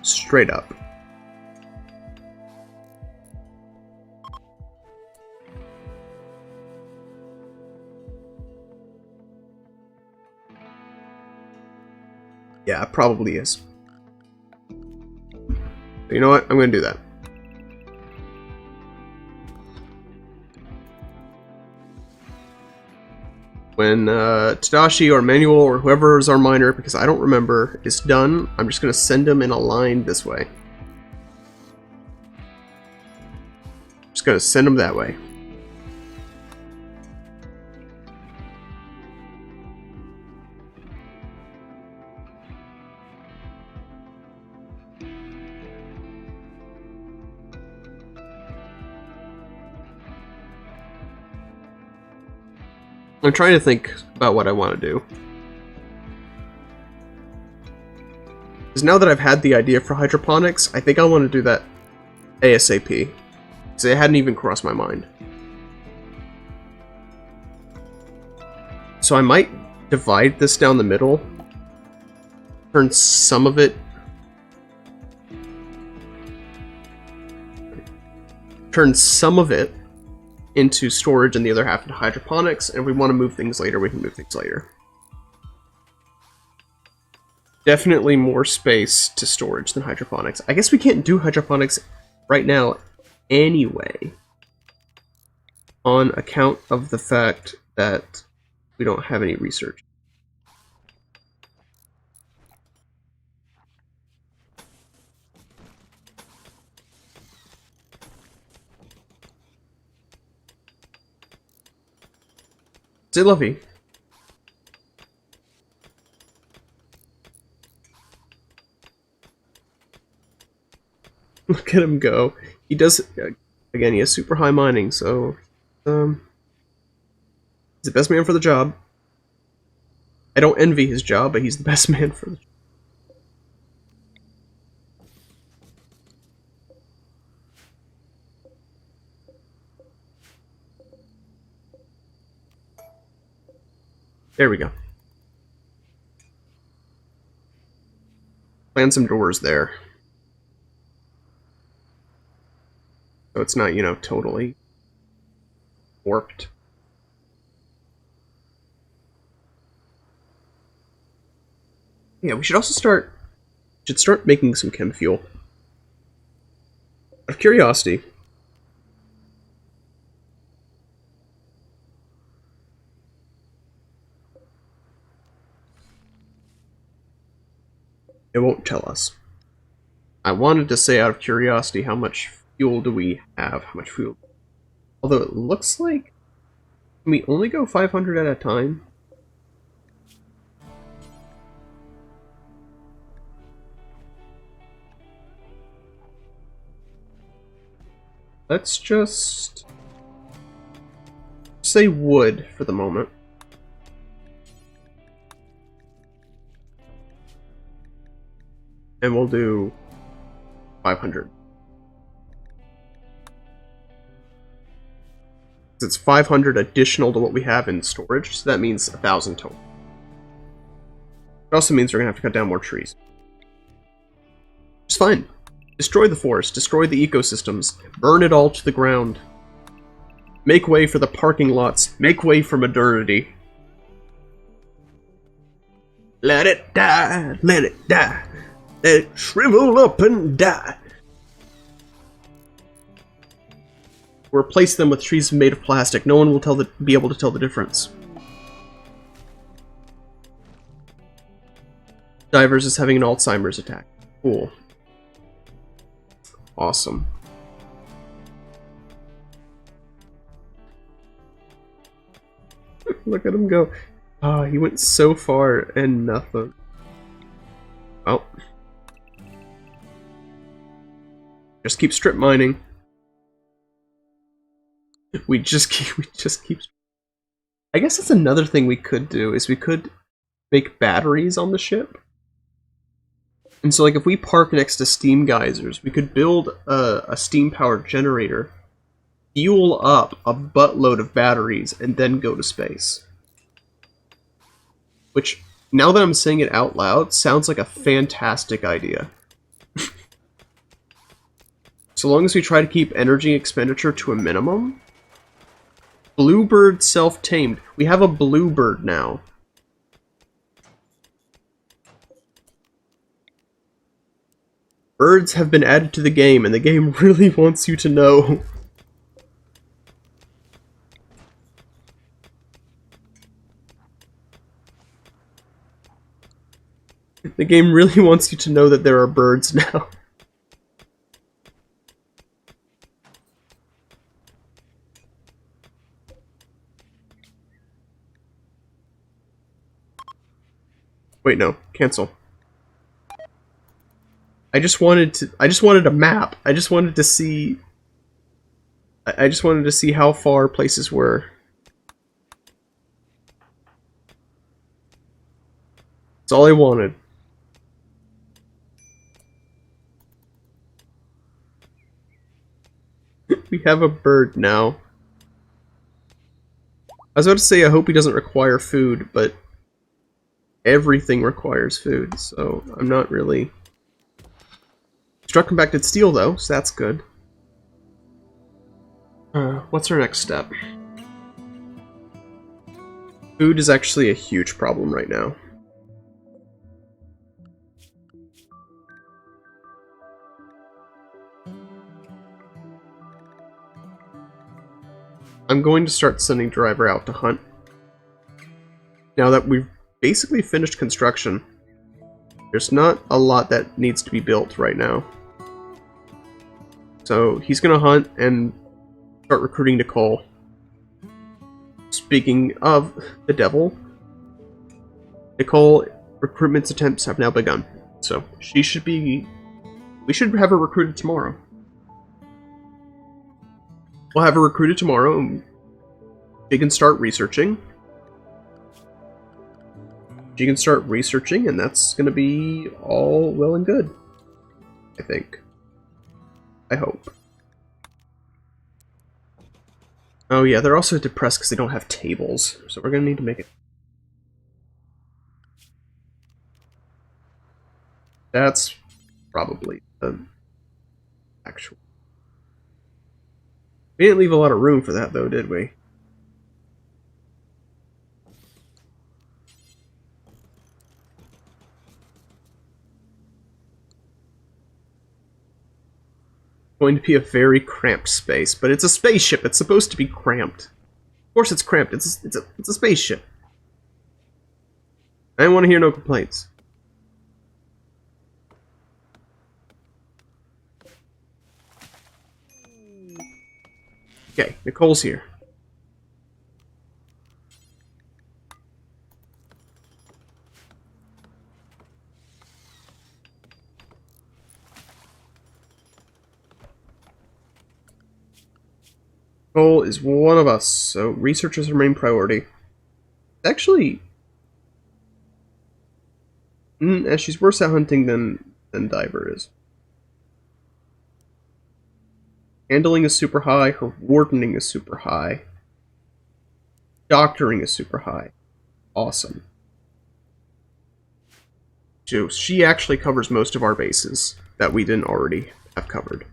A: Straight up. Yeah, it probably is. But you know what? I'm going to do that. When Tadashi or Manuel or whoever is our miner, because I don't remember, is done, I'm just going to send them in a line this way. Just going to send them that way. I'm trying to think about what I want to do. Because now that I've had the idea for hydroponics, I think I want to do that ASAP. Because it hadn't even crossed my mind. So I might divide this down the middle. Turn some of it... into storage and the other half into hydroponics, and if we want to move things later, we can move things later. Definitely more space to storage than hydroponics. I guess we can't do hydroponics right now anyway, on account of the fact that we don't have any research. C'est la vie. Look at him go. He does, again, he has super high mining, so he's the best man for the job. I don't envy his job, but he's the best man for the job. There we go. Plan some doors there. So it's not, you know, totally warped. Yeah, we should also start making some chem fuel. Out of curiosity. It won't tell us. I wanted to say out of curiosity, how much fuel do we have? How much fuel? Although it looks like, can we only go 500 at a time? Let's just say wood for the moment. And we'll do 500. It's 500 additional to what we have in storage, so that means 1,000 total. It also means we're going to have to cut down more trees. It's fine. Destroy the forest, destroy the ecosystems, burn it all to the ground. Make way for the parking lots, make way for modernity. Let it die, let it die. Let it shrivel up and die. Replace them with trees made of plastic. No one will be able to tell the difference. Divers is having an Alzheimer's attack. Cool. Awesome. Look at him go. Ah, he went so far and nothing. Well. Just keep strip mining. We just keep. I guess that's another thing we could do, is we could make batteries on the ship. And so, like, if we park next to steam geysers, we could build a steam-powered generator, fuel up a buttload of batteries, and then go to space. Which, now that I'm saying it out loud, sounds like a fantastic idea. So long as we try to keep energy expenditure to a minimum. Bluebird self-tamed. We have a bluebird now. Birds have been added to the game, and the game really wants you to know. The game really wants you to know that there are birds now. Wait, no. Cancel. I just wanted a map. I just wanted to see how far places were. That's all I wanted. We have a bird now. I was about to say I hope he doesn't require food, but everything requires food, so I'm not really... Struck compacted steel, though, so that's good. What's our next step? Food is actually a huge problem right now. I'm going to start sending Driver out to hunt. Now that we've basically finished construction, there's not a lot that needs to be built right now. So he's gonna hunt and start recruiting Nicole. Speaking of the devil, Nicole recruitment attempts have now begun. So she should be... We should have her recruited tomorrow. We'll have her recruited tomorrow and she can start researching. She can start researching, and that's going to be all well and good. I think. I hope. Oh yeah, they're also depressed because they don't have tables, so we're going to need to make it. That's probably the actual... We didn't leave a lot of room for that, though, did we? Going to be a very cramped space, but it's a spaceship. It's supposed to be cramped. Of course, it's cramped. It's a spaceship. I don't want to hear no complaints. Okay, Nicole's here. Nicole is one of us, so research is her main priority. Actually, she's worse at hunting than Diver is. Handling is super high, her wardening is super high. Doctoring is super high. Awesome. So she actually covers most of our bases that we didn't already have covered.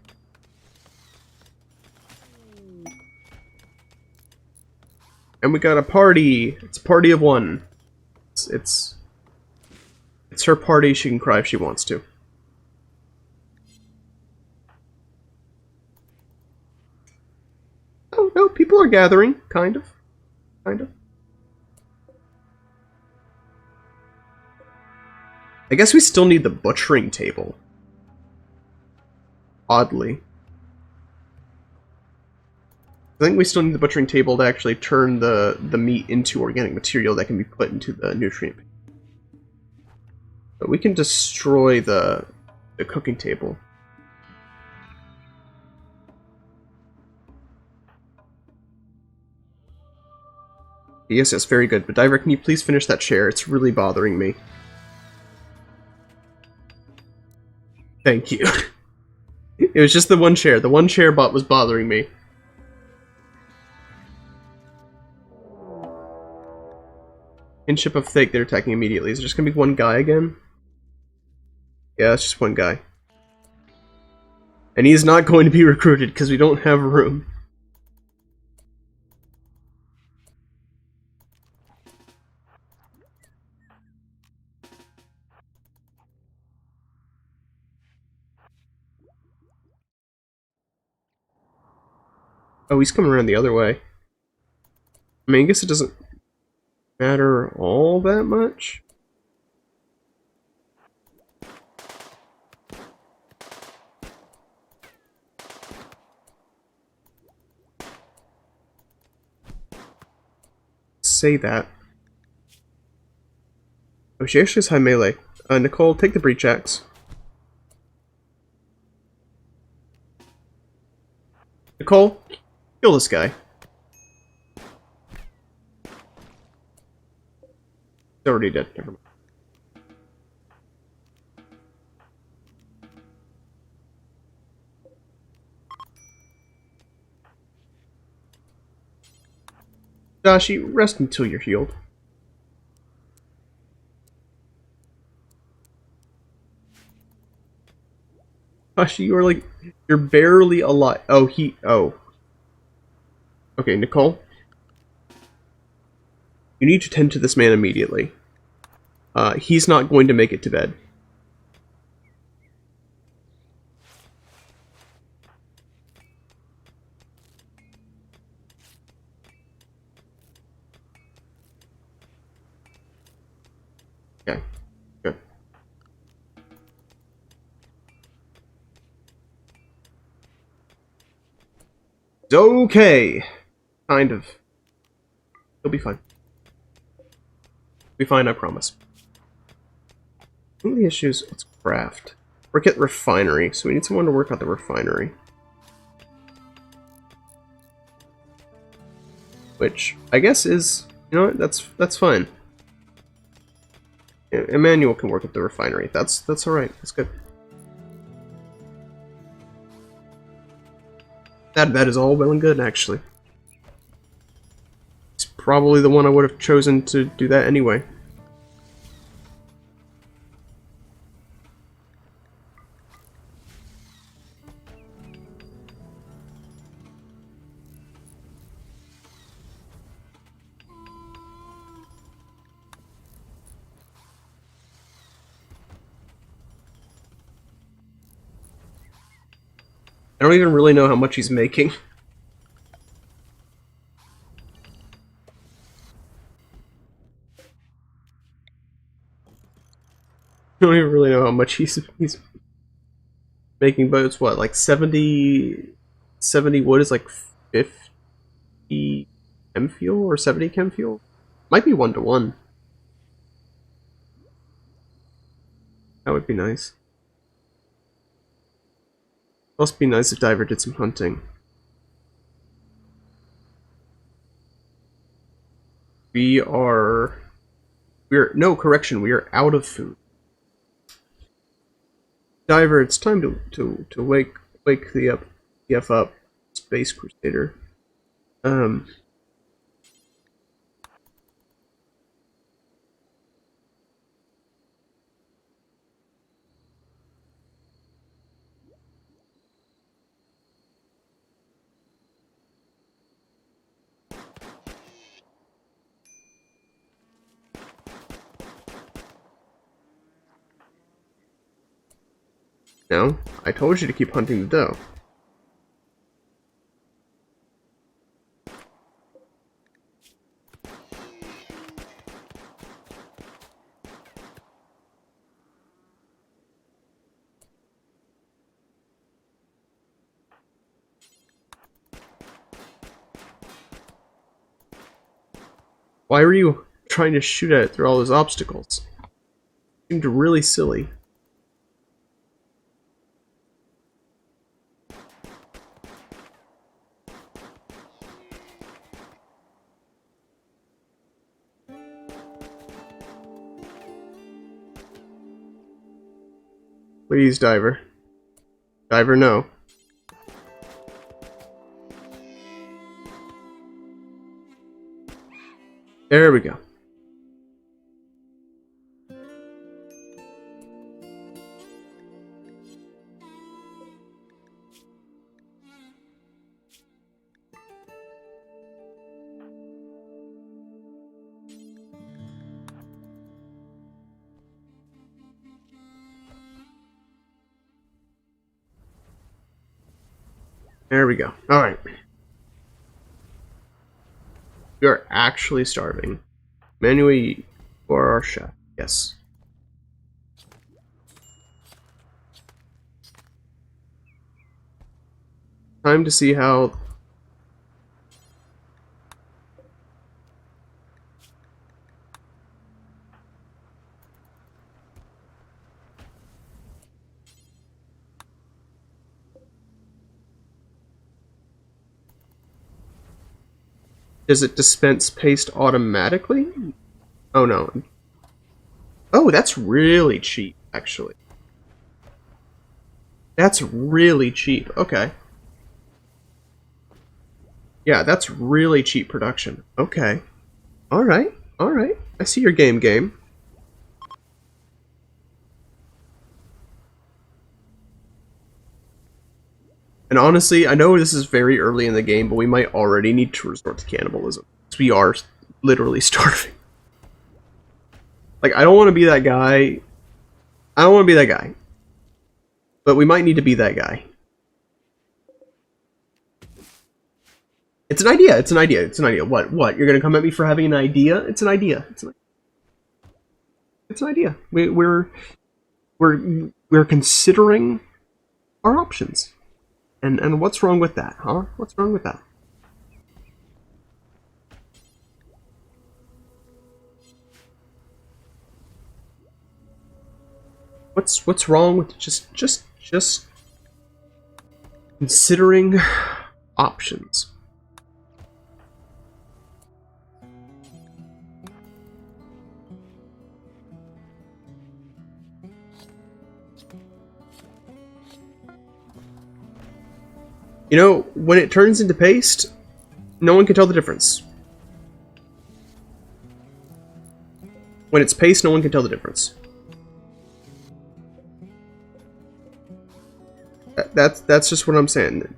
A: And we got a party! It's a party of one. It's her party, she can cry if she wants to. Oh, no, people are gathering, kind of. Kind of. I guess we still need the butchering table. Oddly. I think we still need the butchering table to actually turn the meat into organic material that can be put into the nutrient. But we can destroy the cooking table. Yes, yes, very good. But Diver, can you please finish that chair? It's really bothering me. Thank you. It was just the one chair. The one chair bot was bothering me. Kinship of Thake, they're attacking immediately. Is it just gonna be one guy again? Yeah, it's just one guy. And he's not going to be recruited because we don't have room. Oh, he's coming around the other way. I mean, I guess it doesn't matter all that much. Say that. Oh, she actually has high melee. Nicole, take the breach axe. Nicole, kill this guy. He's already dead. Never mind. Dashi, rest until you're healed. Dashi, you're barely alive. Oh. Okay, Nicole. You need to tend to this man immediately. He's not going to make it to bed. Okay, good. It's okay. Kind of. He'll be fine. Be fine, I promise. One of the issues, let's craft. Work at refinery, so we need someone to work at the refinery. Which, I guess is, you know what, that's fine. Emmanuel can work at the refinery. That's alright, that's good. That is all well and good, actually. It's probably the one I would have chosen to do that anyway. I don't even really know how much he's making. I don't even really know how much he's making, but it's what, like 70 wood is like 50 chem fuel or 70 chem fuel? Might be 1-to-1. That would be nice. Must be nice if Diver did some hunting. No, correction, we are out of food. Diver, it's time to wake the F up, Space Crusader. No, I told you to keep hunting the doe. Why were you trying to shoot at it through all those obstacles? Seemed really silly. Please, diver. Diver, no. There we go. There we go. Alright. We are actually starving. Manually for our chef. Yes. Time to see how... Does it dispense paste automatically? Oh no. Oh, that's really cheap, actually. That's really cheap. Okay. Yeah, that's really cheap production. Okay. Alright. Alright. I see your game. And honestly, I know this is very early in the game, but we might already need to resort to cannibalism. Because we are literally starving. Like, I don't want to be that guy. I don't want to be that guy. But we might need to be that guy. It's an idea. It's an idea. It's an idea. What? What? You're gonna come at me for having an idea? It's an idea. It's an idea. We're considering our options. And what's wrong with that, huh? What's wrong with that? What's wrong with just considering options? You know, when it turns into paste, no one can tell the difference. When it's paste, no one can tell the difference. That's just what I'm saying.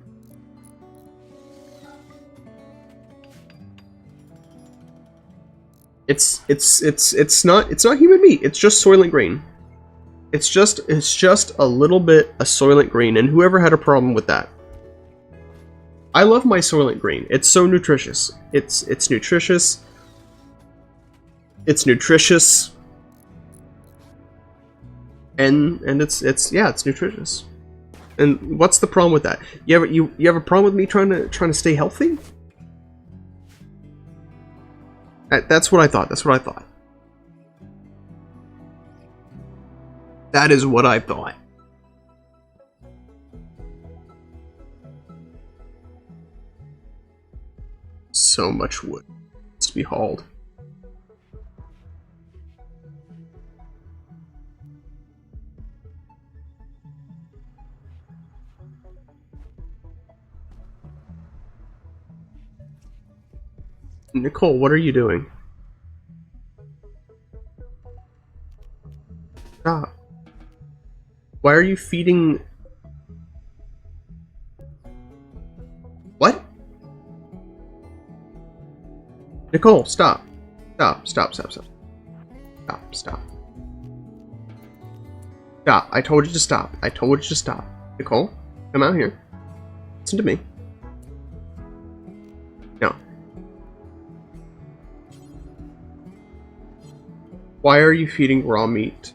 A: It's not human meat. It's just Soylent Green. It's just a little bit of Soylent Green, and whoever had a problem with that. I love my Soylent Green. It's so nutritious. It's nutritious. It's nutritious. And it's nutritious. And what's the problem with that? You have a problem with me trying to stay healthy? That's what I thought. That's what I thought. That is what I thought. So much wood needs to be hauled. Nicole, what are you doing? Stop. Why are you feeding... What? Nicole, stop. Stop. Stop. Stop. I told you to stop. Nicole, come out here. Listen to me. No. Why are you feeding raw meat?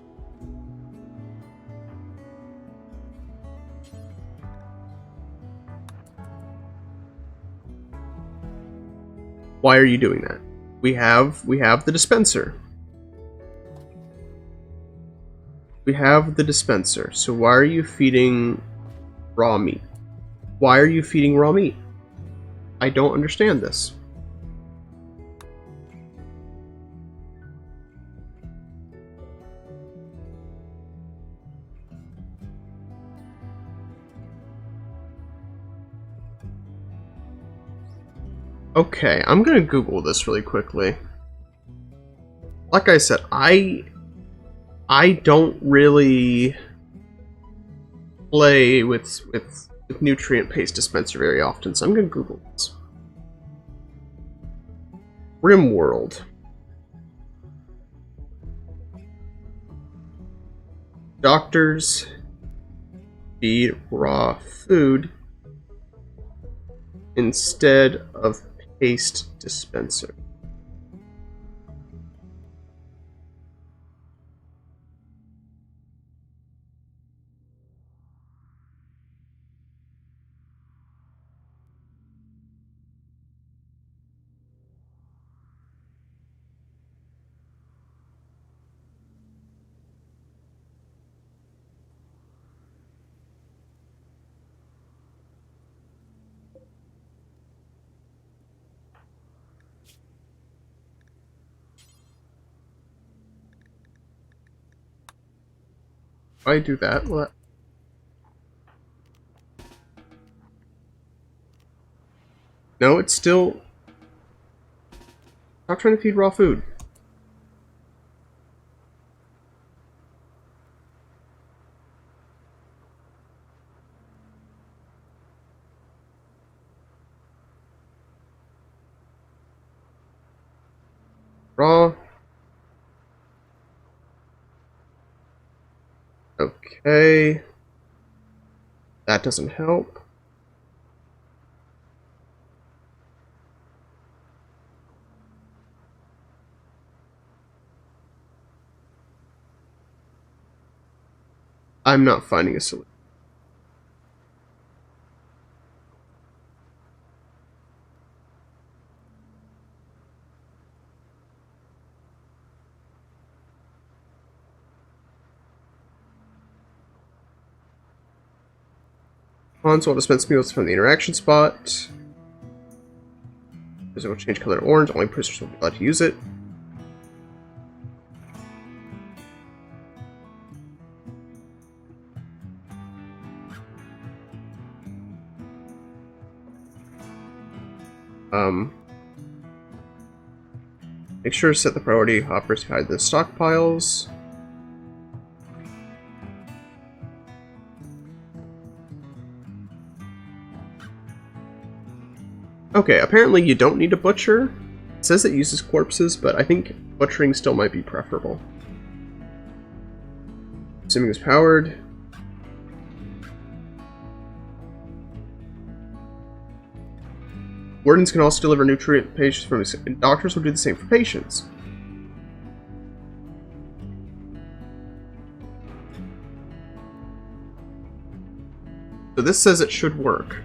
A: Why are you doing that? We have the dispenser. We have the dispenser. So why are you feeding raw meat? Why are you feeding raw meat? I don't understand this. Okay, I'm gonna Google this really quickly. Like I said, I don't really play with nutrient paste dispenser very often, so I'm gonna Google this. RimWorld. Doctors feed raw food instead of paste dispenser. If I do that, well, no, it's still... Stop trying to feed raw food. Raw. Okay. That doesn't help. I'm not finding a solution. Console dispense meals from the interaction spot. User will change color to orange. Only prisoners will be allowed to use it. Make sure to set the priority hoppers to hide the stockpiles. Okay, apparently you don't need a butcher. It says it uses corpses, but I think butchering still might be preferable. Assuming it's powered. Wardens can also deliver nutrient patients from and doctors will do the same for patients. So this says it should work.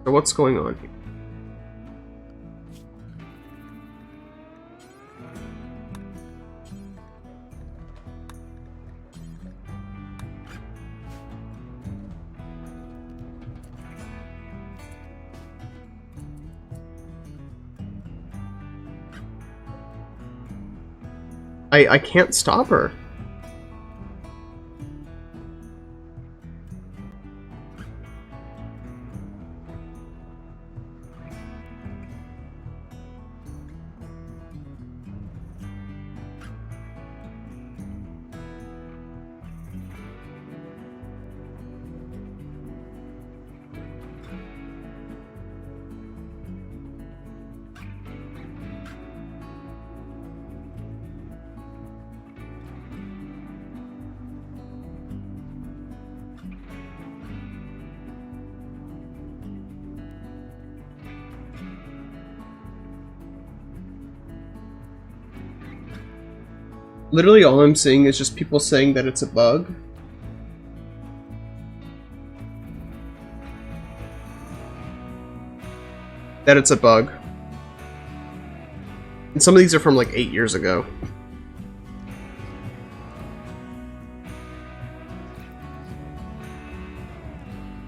A: So what's going on here? I can't stop her. Literally all I'm seeing is just people saying that it's a bug. that it's a bug. And some of these are from like 8 years ago.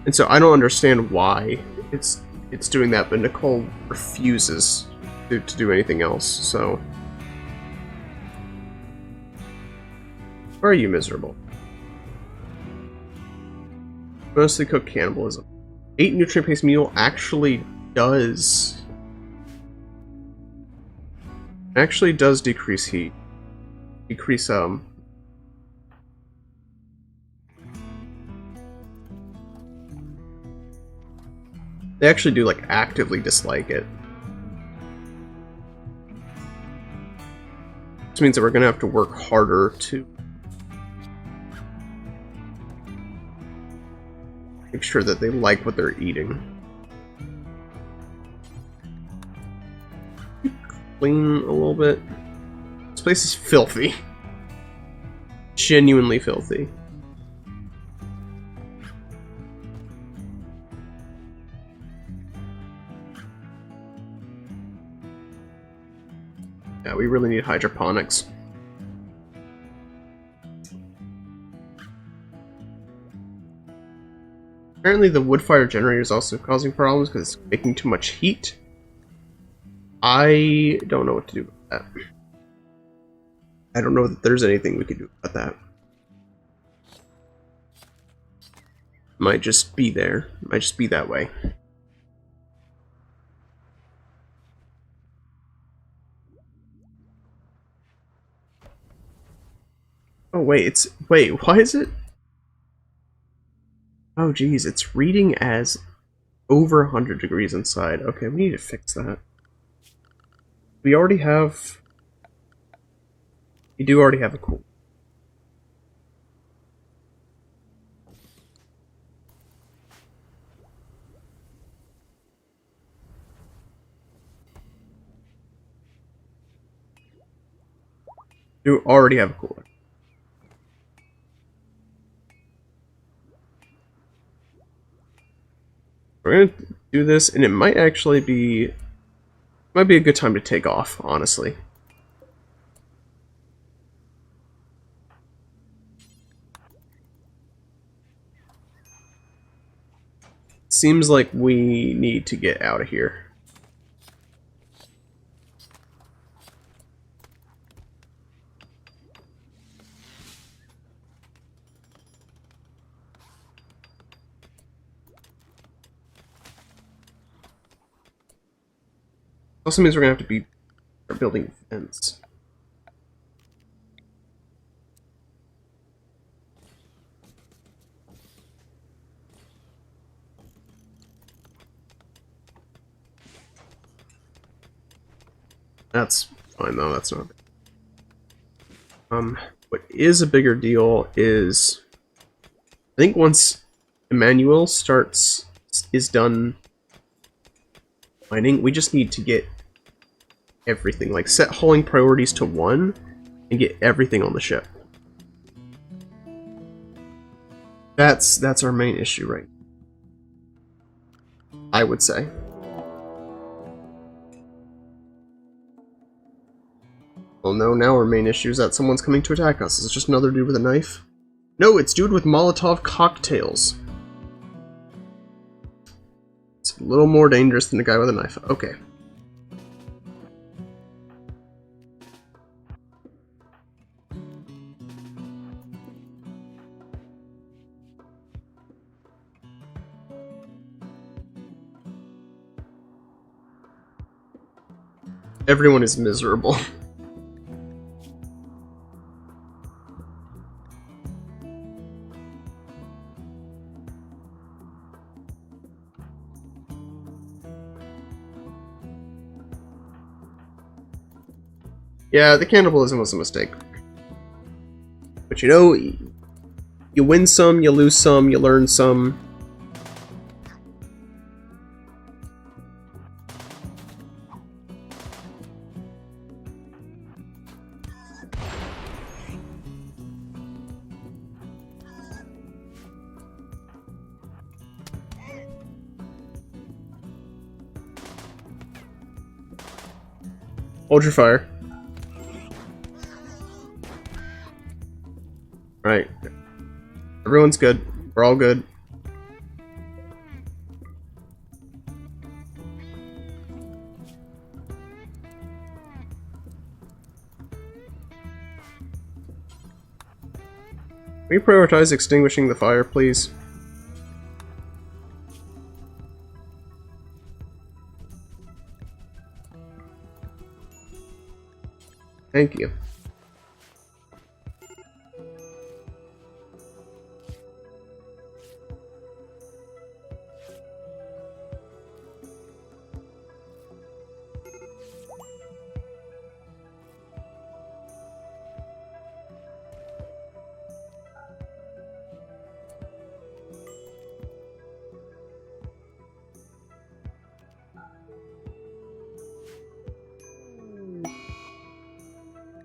A: And so I don't understand why it's doing that, but Nicole refuses to do anything else, so... Why are you miserable? Mostly cooked cannibalism. 8 nutrient-based meal actually does decrease heat. Decrease they actually do like actively dislike it. This means that we're gonna have to work harder to make sure that they like what they're eating. Clean a little bit. This place is filthy. Genuinely filthy. Yeah, we really need hydroponics. Apparently the wood fire generator is also causing problems because it's making too much heat. I don't know what to do with that. I don't know that there's anything we could do about that. Might just be there. Might just be that way. Oh wait, why is it? Oh geez, it's reading as over 100 degrees inside. Okay, we need to fix that. We do already have a cool. You already have a cooler. We're gonna do this, and it might actually be a good time to take off, honestly. Seems like we need to get out of here. Also means we're gonna have to start building a fence. That's fine though, that's not. What is a bigger deal is, I think once Emmanuel is done mining, we just need to get everything, like set hauling priorities to 1 and get everything on the ship. That's our main issue, right? I would say. Well, no, now our main issue is that someone's coming to attack us. Is it just another dude with a knife? No, it's dude with Molotov cocktails. It's a little more dangerous than the guy with a knife. Okay. Everyone is miserable. Yeah, the cannibalism was a mistake. But you know, you win some, you lose some, you learn some. Hold your fire. Right. Everyone's good. We're all good. Can we prioritize extinguishing the fire, please? Thank you.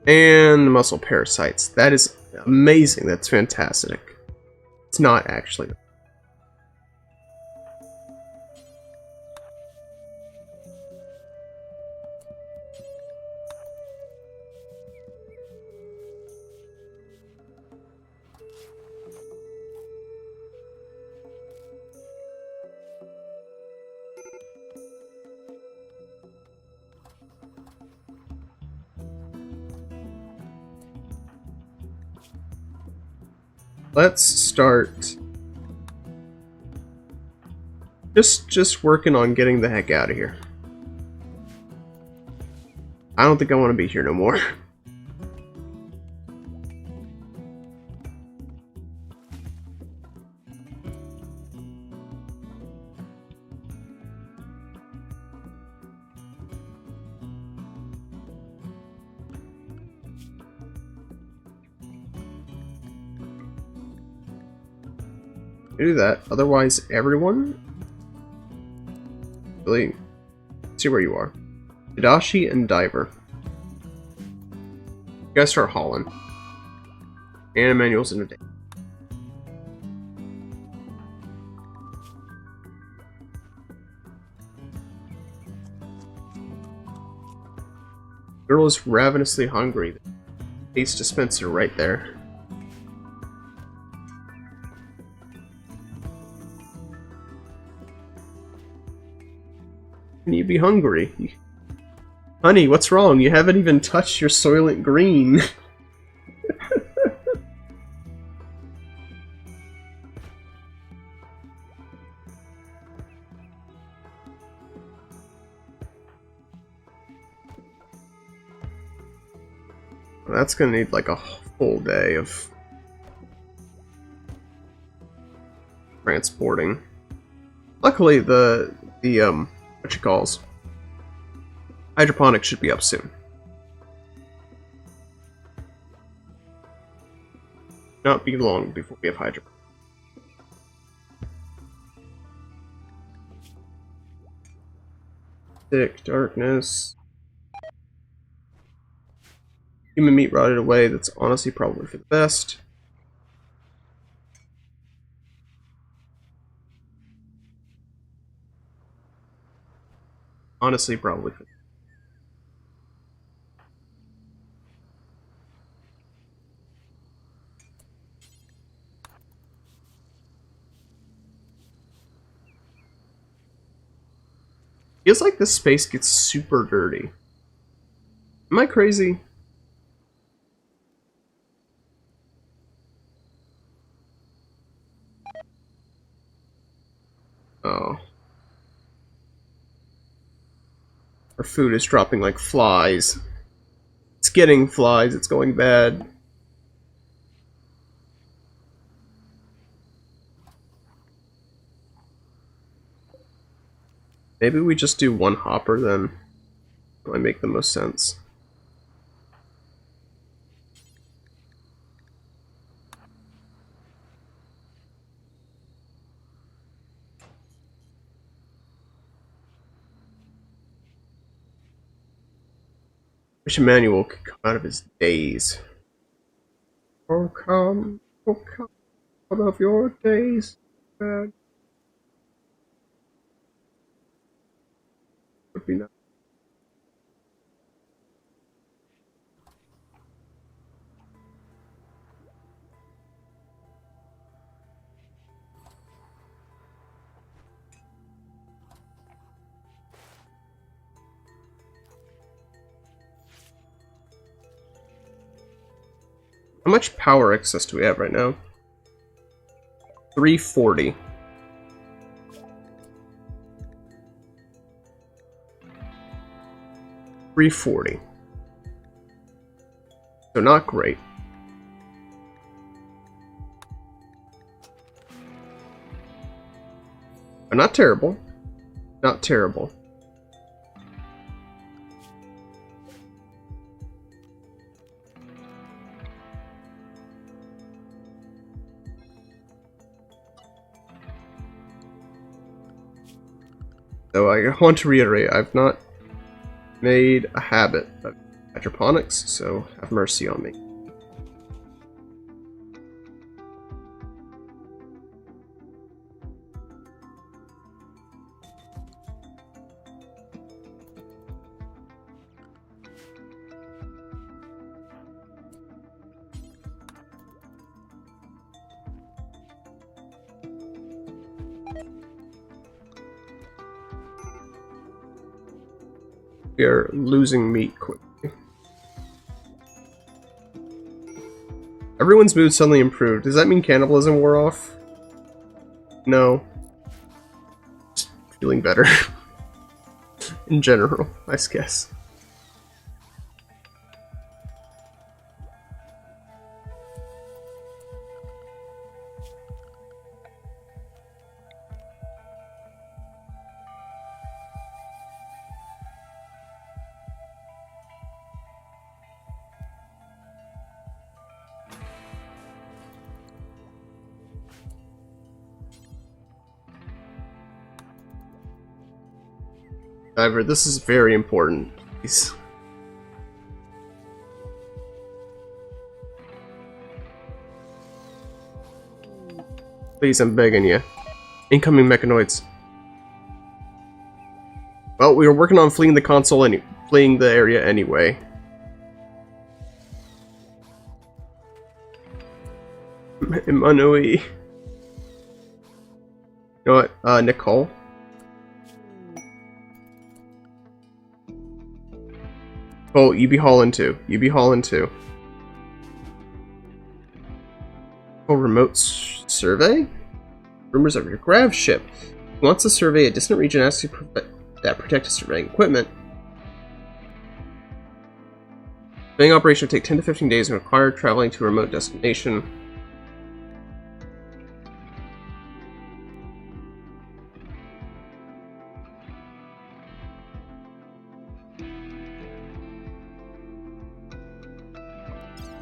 A: And muscle parasites. That is amazing. That's fantastic. It's not actually. Let's start just working on getting the heck out of here. I don't think I want to be here no more. Do that. Otherwise, everyone. Really, see where you are. Hidashi and Diver. You guys start hauling. And Emmanuel's in a day. Girl is ravenously hungry. Taste dispenser right there. You be hungry. Honey, what's wrong? You haven't even touched your Soylent Green. That's gonna need like a full day of transporting. Luckily, the what you calls hydroponics should be up soon. Not be long before we have hydroponics. Thick darkness. Human meat rotted away. That's honestly probably for the best. Honestly, probably for the best. Feels like this space gets super dirty. Am I crazy? Oh. Our food is dropping like flies. It's getting flies, it's going bad. Maybe we just do one hopper then. That might make the most sense. Wish Emmanuel could come out of his daze. Oh come out of your daze. Would be nice. How much power excess do we have right now? 340. So not great. But not terrible. Not terrible. So I want to reiterate, I've not made a habit of hydroponics, so have mercy on me. We are losing meat quickly. Everyone's mood suddenly improved. Does that mean cannibalism wore off? No. Just feeling better. In general, I guess. However, this is very important. Please. Please, I'm begging you. Incoming mechanoids. Well, we were working on fleeing the area anyway. Manui. You know what? Nicole. Oh, you be hauling too. You be hauling too. Oh, remote survey? Rumors of your grav ship. He wants to survey a distant region, asks you that protect his surveying equipment. Surveying operation will take 10 to 15 days and require traveling to a remote destination.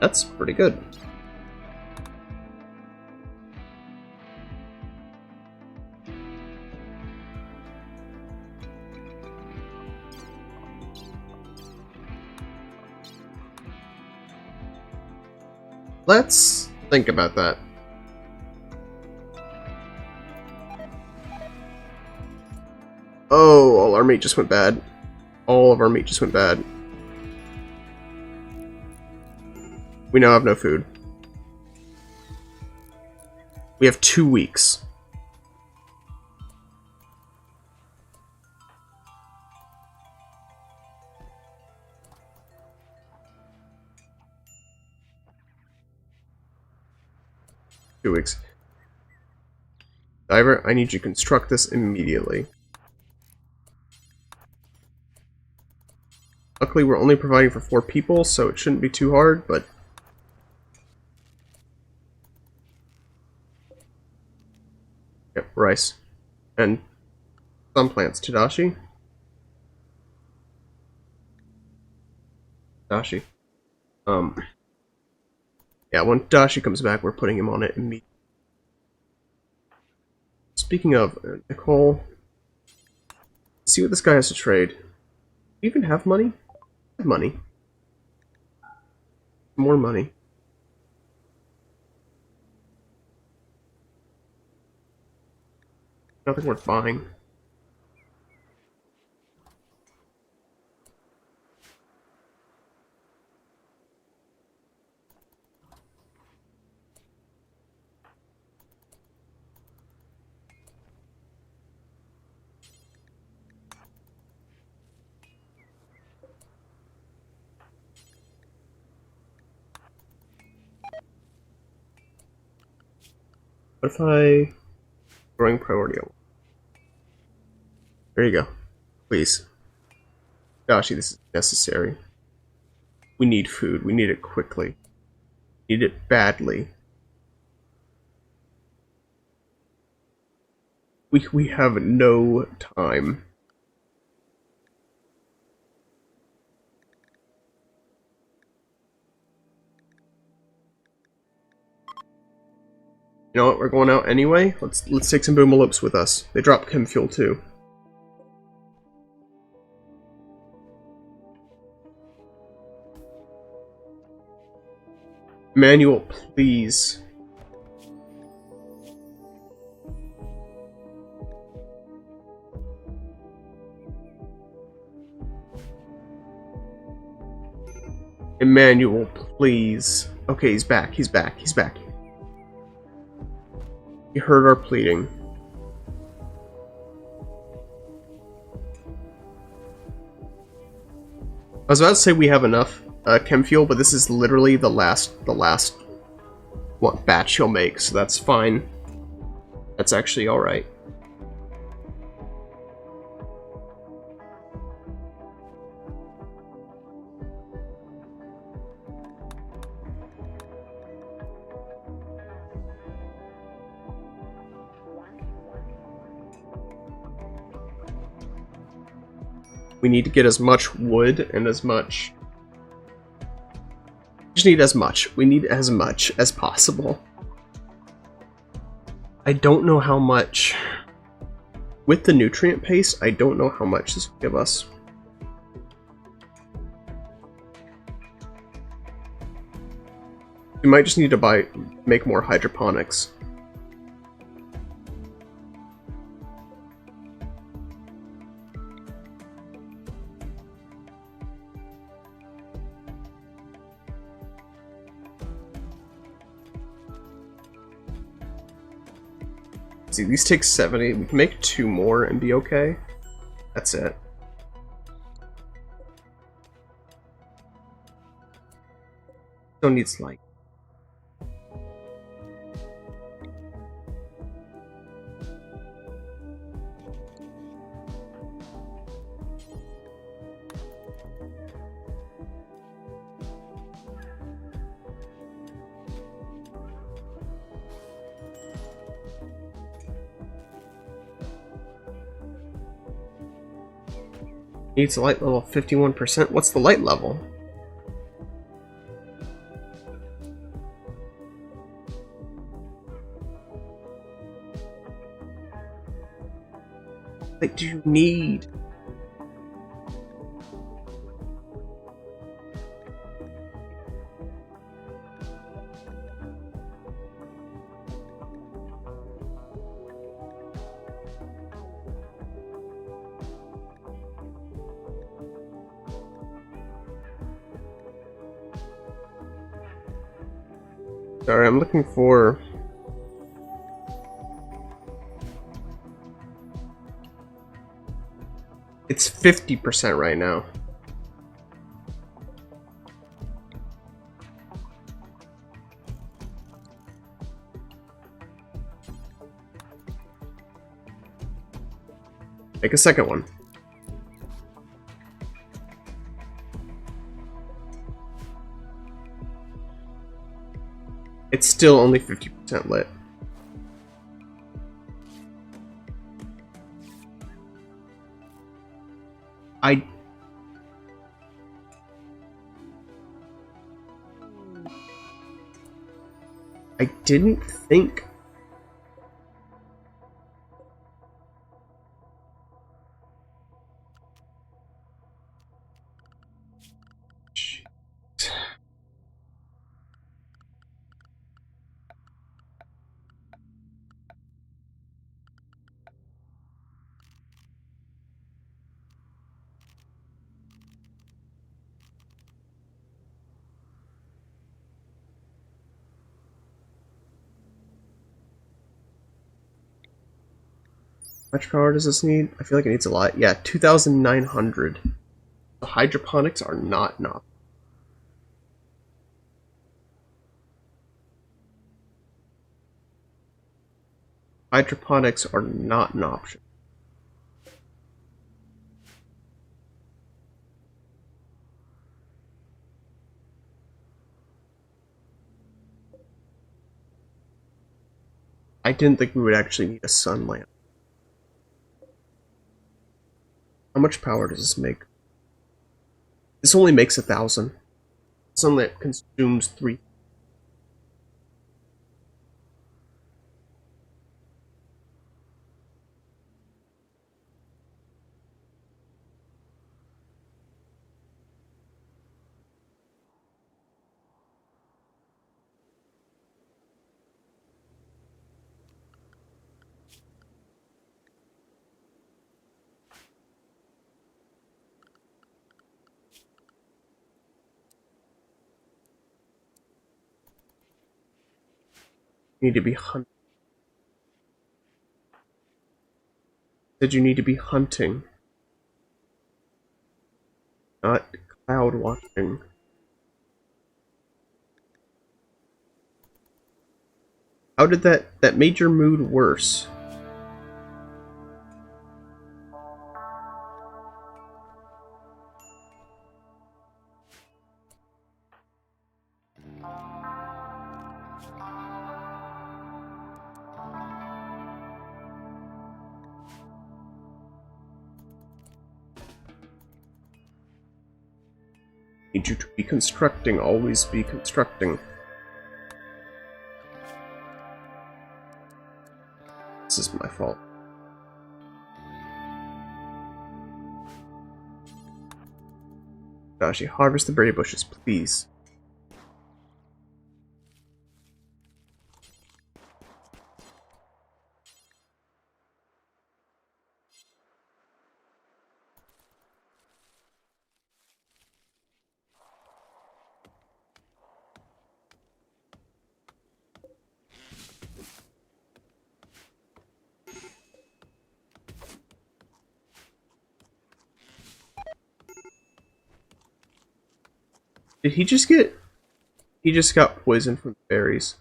A: That's pretty good. Let's think about that. Oh, all our meat just went bad. All of our meat just went bad. We now have no food. We have 2 weeks. Diver, I need you to construct this immediately. Luckily, we're only providing for 4 people, so it shouldn't be too hard, but... Yep, rice. And some plants. Tadashi? Tadashi. Yeah, when Tadashi comes back, we're putting him on it immediately. Speaking of, Nicole... Let's see what this guy has to trade. Do you even have money? I have money. More money. Nothing worth buying. What if I growing priority? There you go. Please. Gosh, this is necessary. We need food. We need it quickly. We need it badly. We have no time. You know what? We're going out anyway. Let's take some boomalopes with us. They drop chem fuel too. Manual, please. Emmanuel, please. Okay, he's back. He's back. He's back. He heard our pleading. I was about to say we have enough chem fuel, but this is literally the last what batch he'll make, so that's fine. That's actually all right. We need to get as much wood and as much. We just need as much. We need as much as possible. I don't know how much. With the nutrient paste, I don't know how much this will give us. We might just need to make more hydroponics. See, these take 70. We can make 2 more and be okay. That's it. Still needs light. Needs a light level 51%. What's the light level? What do you need? Sorry, I'm looking for... It's 50% right now. Make a second one. It's still only 50% lit. I didn't think. How much power does this need? I feel like it needs a lot. Yeah, 2,900. The hydroponics are not enough. hydroponics are not an option. I didn't think we would actually need a sun lamp. How much power does this make? This only makes 1,000. Sun lamp consumes 3. Need to be hunting. Said you need to be hunting, not cloud watching. How did that made your mood worse? Need you to be constructing, always be constructing. This is my fault. Gosh, harvest the berry bushes, please. Did he just get... He just got poisoned from the berries.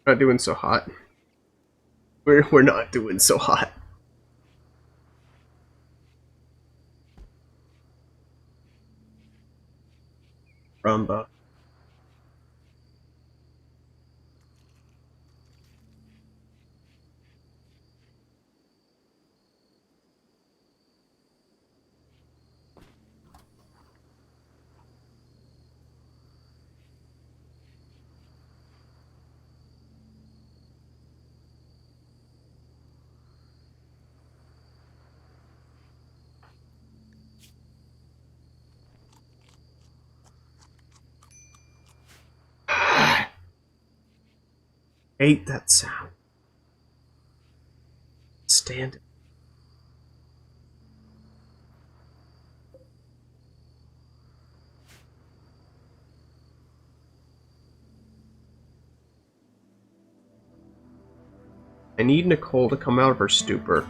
A: Not doing so hot. We're not doing so hot. Rumba. Hate that sound. Stand it. I need Nicole to come out of her stupor.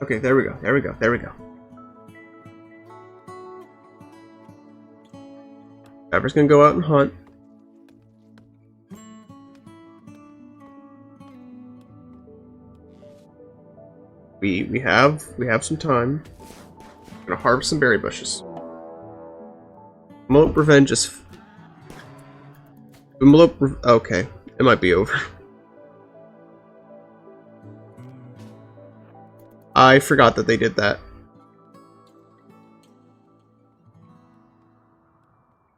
A: Okay, there we go, there we go, there we go. Pepper's gonna go out and hunt. We have some time. I'm gonna harvest some berry bushes. Remote revenge is... Okay, it might be over. I forgot that they did that.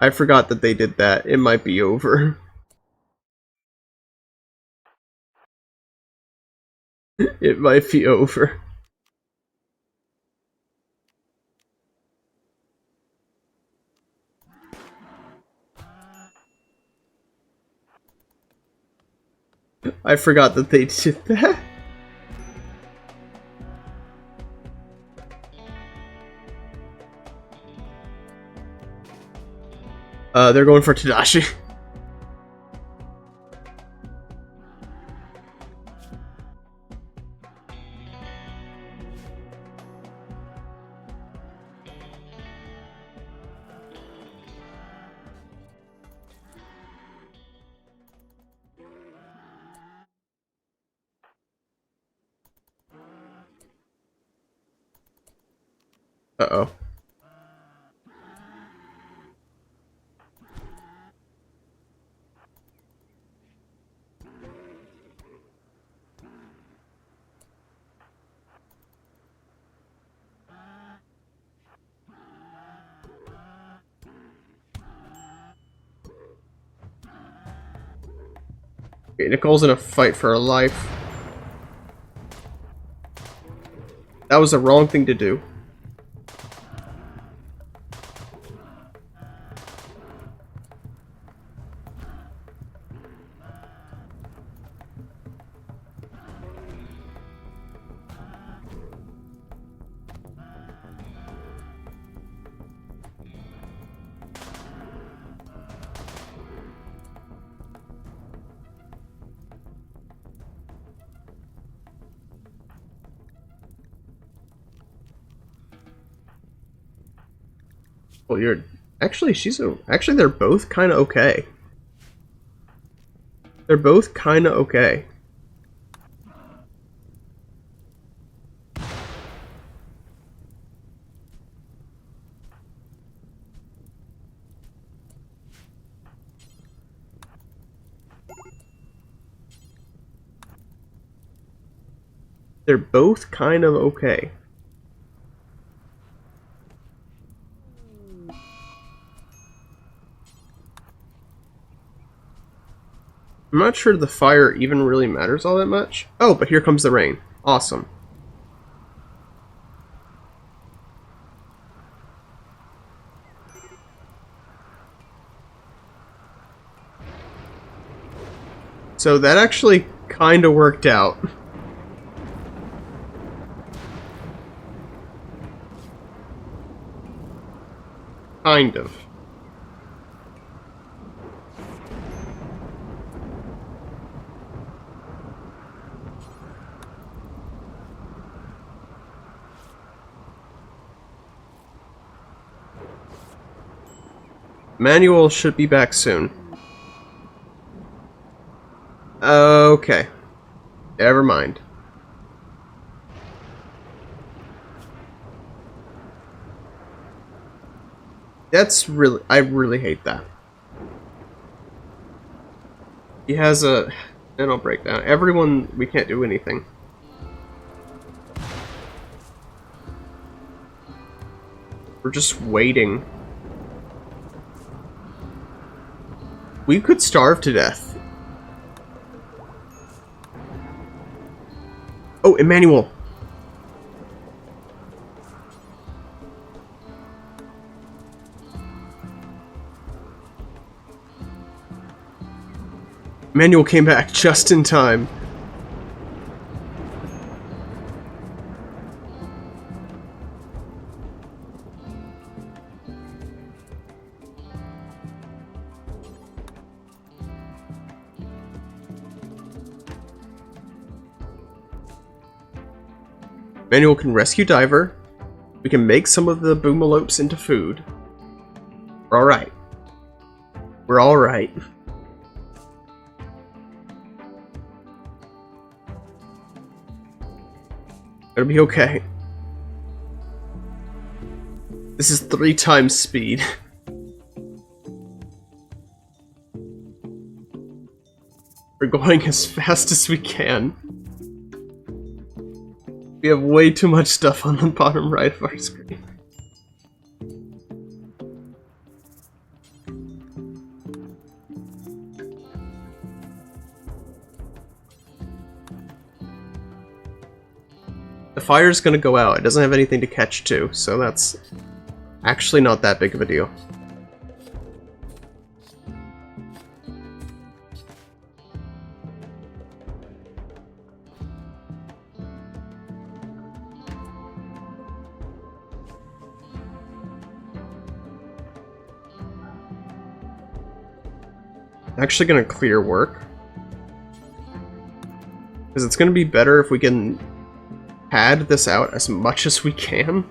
A: I forgot that they did that. It might be over. It might be over. I forgot that they did that. They're going for Tadashi. Uh-oh. Okay, Nicole's in a fight for her life. That was the wrong thing to do. Well, you're actually actually they're both kind of okay. They're both kind of okay. They're both kind of okay. I'm not sure the fire even really matters all that much. Oh, but here comes the rain. Awesome. So that actually kind of worked out. Kind of. Manuel should be back soon. Okay. Never mind. That's really... I really hate that. He has a... mental breakdown. Everyone... we can't do anything. We're just waiting. We could starve to death. Oh, Emmanuel! Emmanuel came back just in time. Manuel can rescue Diver. We can make some of the boomalopes into food. We're alright. We're alright. It'll be okay. This is 3 times speed. We're going as fast as we can. We have way too much stuff on the bottom right of our screen. The fire's gonna go out. It doesn't have anything to catch to, so that's actually not that big of a deal. Actually gonna clear work. Because it's gonna be better if we can pad this out as much as we can.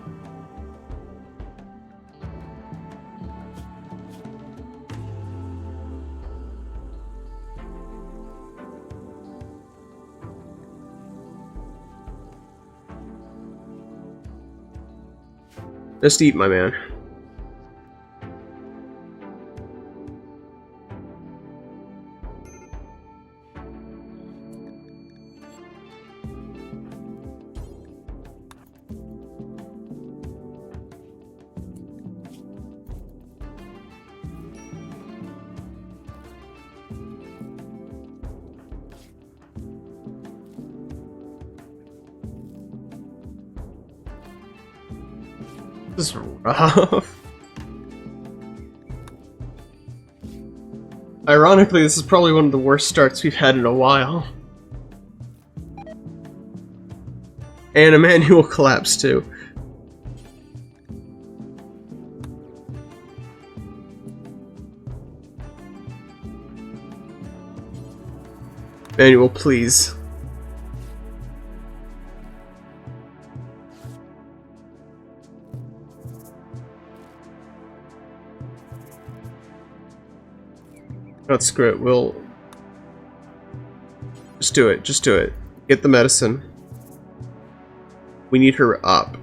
A: Just eat, my man. This is rough. Ironically, this is probably one of the worst starts we've had in a while. And a manual collapse, too. Manual, please. Not screw it, we'll... Just do it, just do it. Get the medicine. We need her up.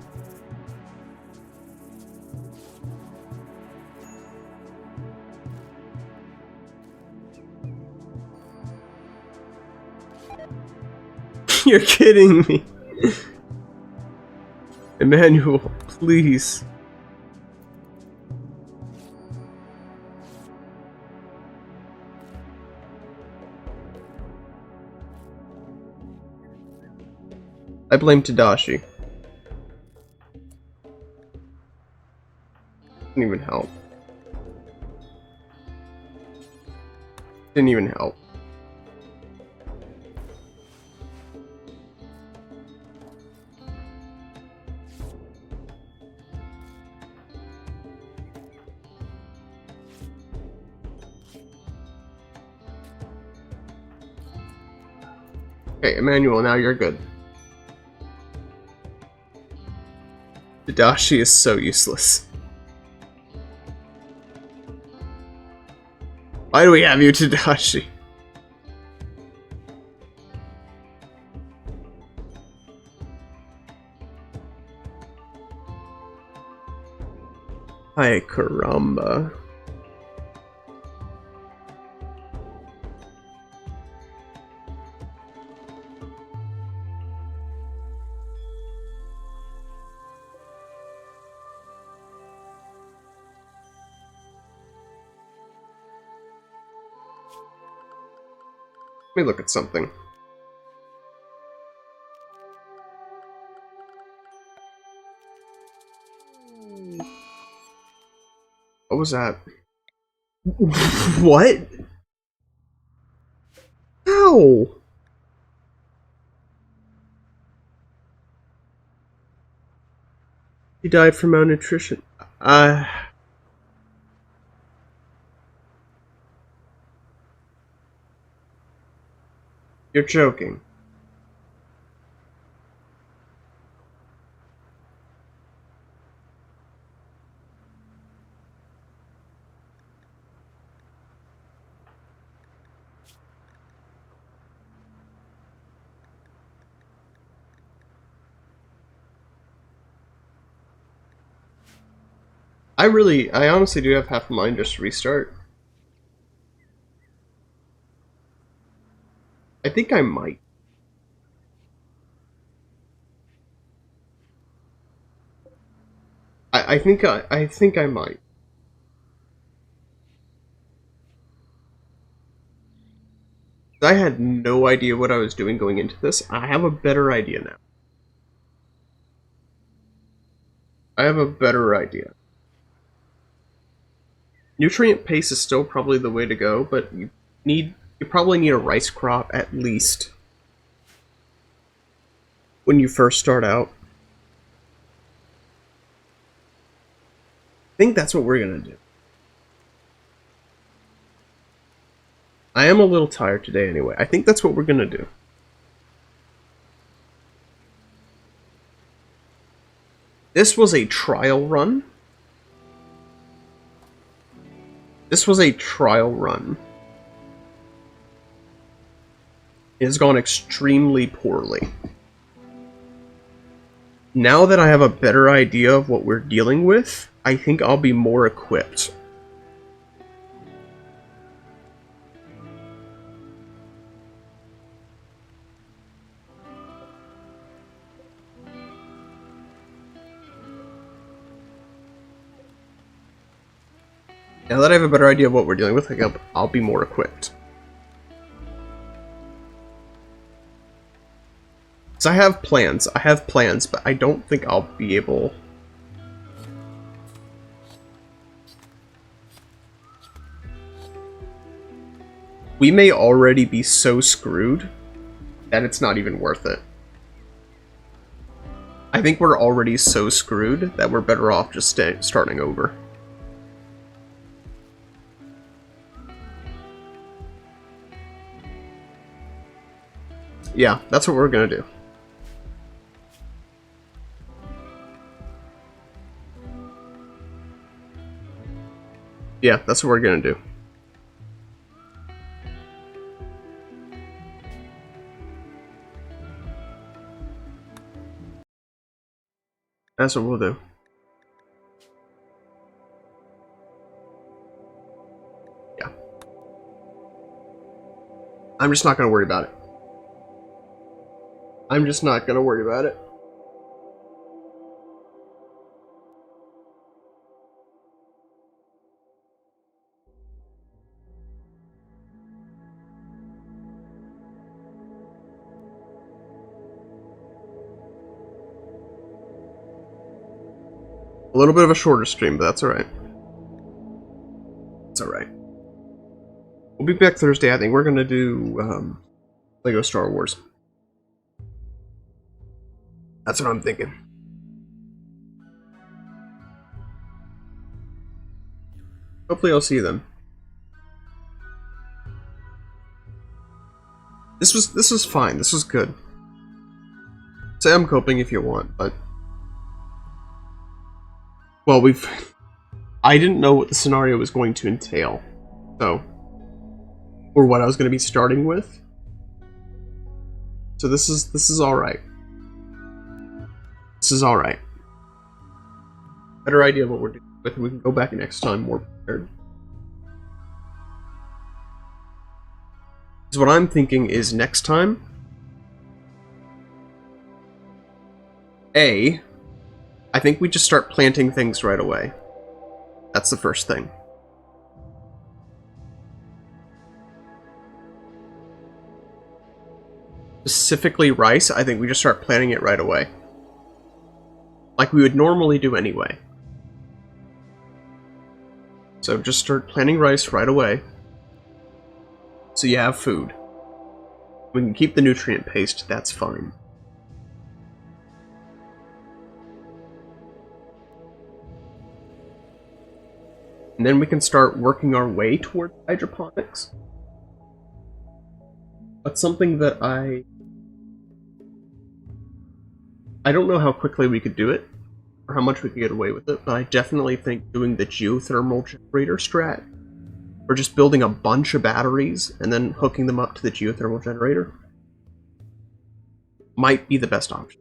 A: You're kidding me. Emmanuel, please. I blame Tadashi. Didn't even help. Didn't even help. Okay, Emmanuel, now you're good. Tadashi is so useless. Why do we have you, Tadashi? Ay, caramba. Let me look at something. What was that? What? How? He died from malnutrition. You're joking. I honestly do have half a mind just to restart. I think I might. I think I might. I had no idea what I was doing going into this. I have a better idea now. I have a better idea. Nutrient paste is still probably the way to go, but you probably need a rice crop at least when you first start out. I think that's what we're gonna do. I am a little tired today anyway. I think that's what we're gonna do. This was a trial run. This was a trial run. It has gone extremely poorly. Now that I have a better idea of what we're dealing with, I think I'll be more equipped. Now that I have a better idea of what we're dealing with, I think I'll be more equipped. So I have plans, but I don't think I'll be able... We may already be so screwed that it's not even worth it. I think we're already so screwed that we're better off just starting over. Yeah, that's what we're gonna do. Yeah, that's what we're gonna do. That's what we'll do. Yeah. I'm just not gonna worry about it. I'm just not gonna worry about it. A little bit of a shorter stream, but that's alright. It's alright. We'll be back Thursday, I think. We're gonna do Lego Star Wars. That's what I'm thinking. Hopefully I'll see them. This was fine. This was good. Say I'm coping if you want, but well, I didn't know what the scenario was going to entail, so or what I was going to be starting with. So this is all right. This is all right. Better idea of what we're doing with, and we can go back next time more prepared. So what I'm thinking is next time, I think we just start planting things right away. That's the first thing. Specifically rice, I think we just start planting it right away. Like we would normally do anyway. So just start planting rice right away. So you have food. We can keep the nutrient paste, that's fine. And then we can start working our way toward hydroponics. That's something that I don't know how quickly we could do it, or how much we could get away with it, but I definitely think doing the geothermal generator strat, or just building a bunch of batteries and then hooking them up to the geothermal generator, might be the best option.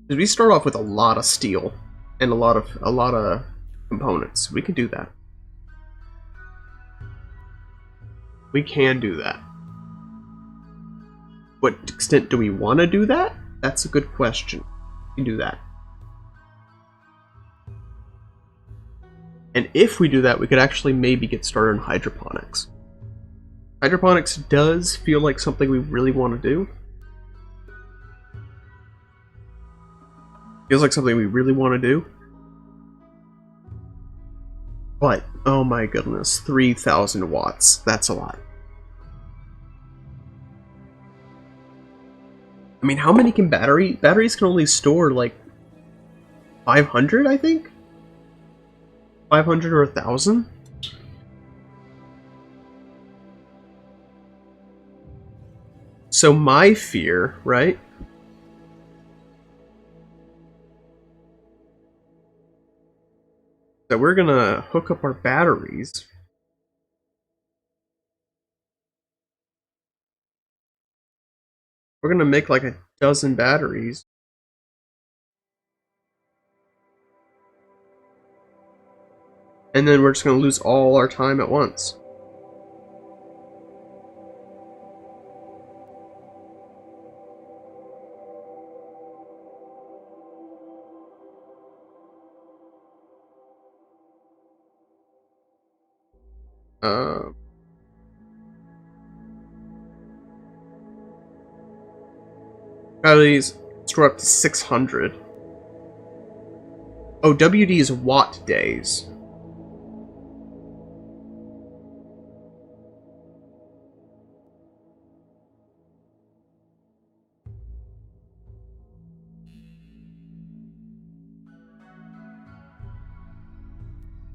A: Because we start off with a lot of steel and a lot of components. We can do that. We can do that. What extent do we want to do that? That's a good question. We can do that. And if we do that, we could actually maybe get started in hydroponics. Hydroponics does feel like something we really want to do. Feels like something we really want to do. But, oh my goodness, 3,000 watts. That's a lot. I mean, how many can batteries can only store like 500, I think? 500 or 1,000? So my fear, right? That we're gonna hook up our batteries. We're gonna make like a dozen batteries. And then we're just gonna lose all our time at once. Batteries store up to 600. Oh, WD is watt days.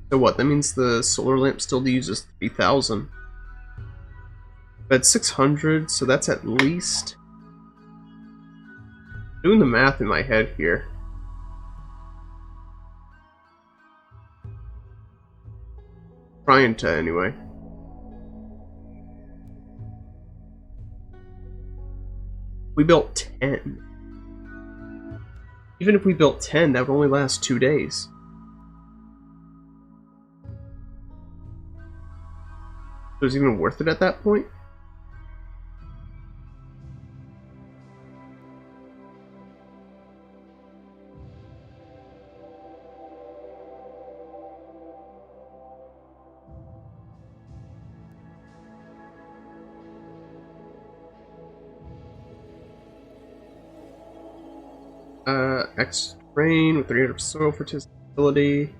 A: So what? That means the solar lamp still uses 3,000. But 600, so that's at least... Doing the math in my head here. Trying to, anyway. We built 10. Even if we built 10, that would only last 2 days. So is it even worth it at that point? X rain with 300 soil fertility.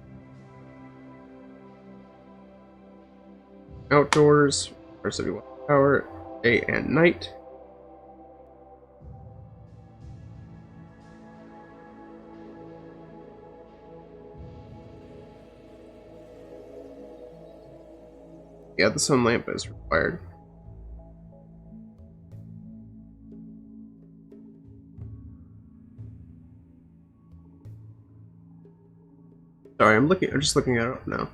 A: Outdoors, or 71 power, day and night. Yeah, the sun lamp is required. Sorry, I'm just looking it up now.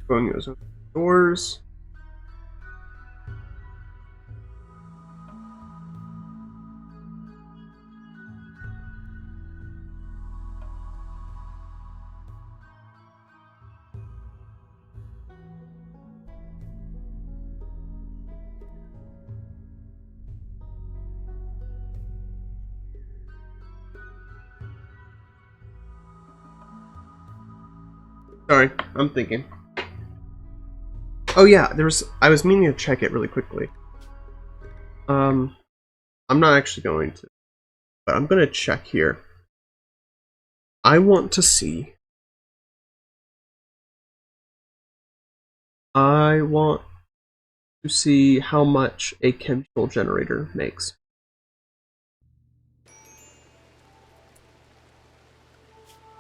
A: Going those doors. Sorry, I'm thinking. Oh yeah, I was meaning to check it really quickly. I'm not actually going to, but I'm gonna check here. I want to see. I want to see how much a chemical generator makes.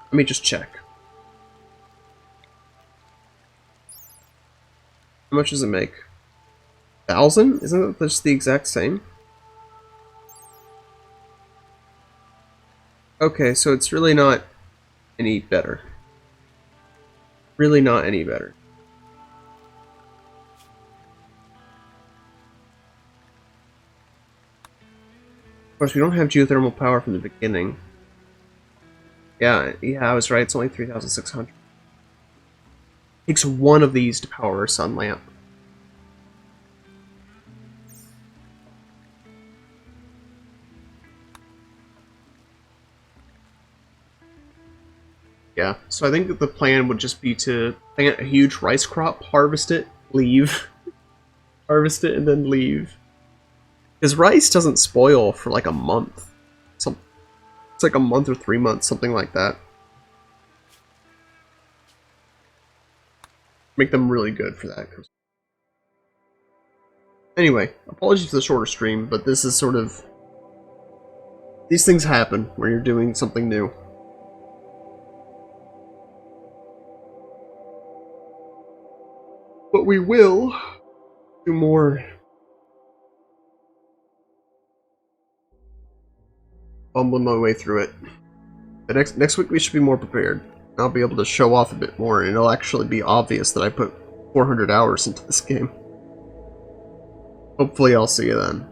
A: Let me just check. How much does it make? 1,000? Isn't it just the exact same? Okay, so it's really not any better. Really not any better. Of course, we don't have geothermal power from the beginning. Yeah, I was right. It's only 3,600. Takes one of these to power a sun lamp. Yeah, so I think the plan would just be to plant a huge rice crop, harvest it, leave. Harvest it, and then leave. Because rice doesn't spoil for like a month. It's like a month or 3 months, something like that. Make them really good for that. Anyway, apologies for the shorter stream, but this is sort of... These things happen when you're doing something new. But we will do more bumbling my way through it. But next week we should be more prepared. I'll be able to show off a bit more, and it'll actually be obvious that I put 400 hours into this game. Hopefully I'll see you then.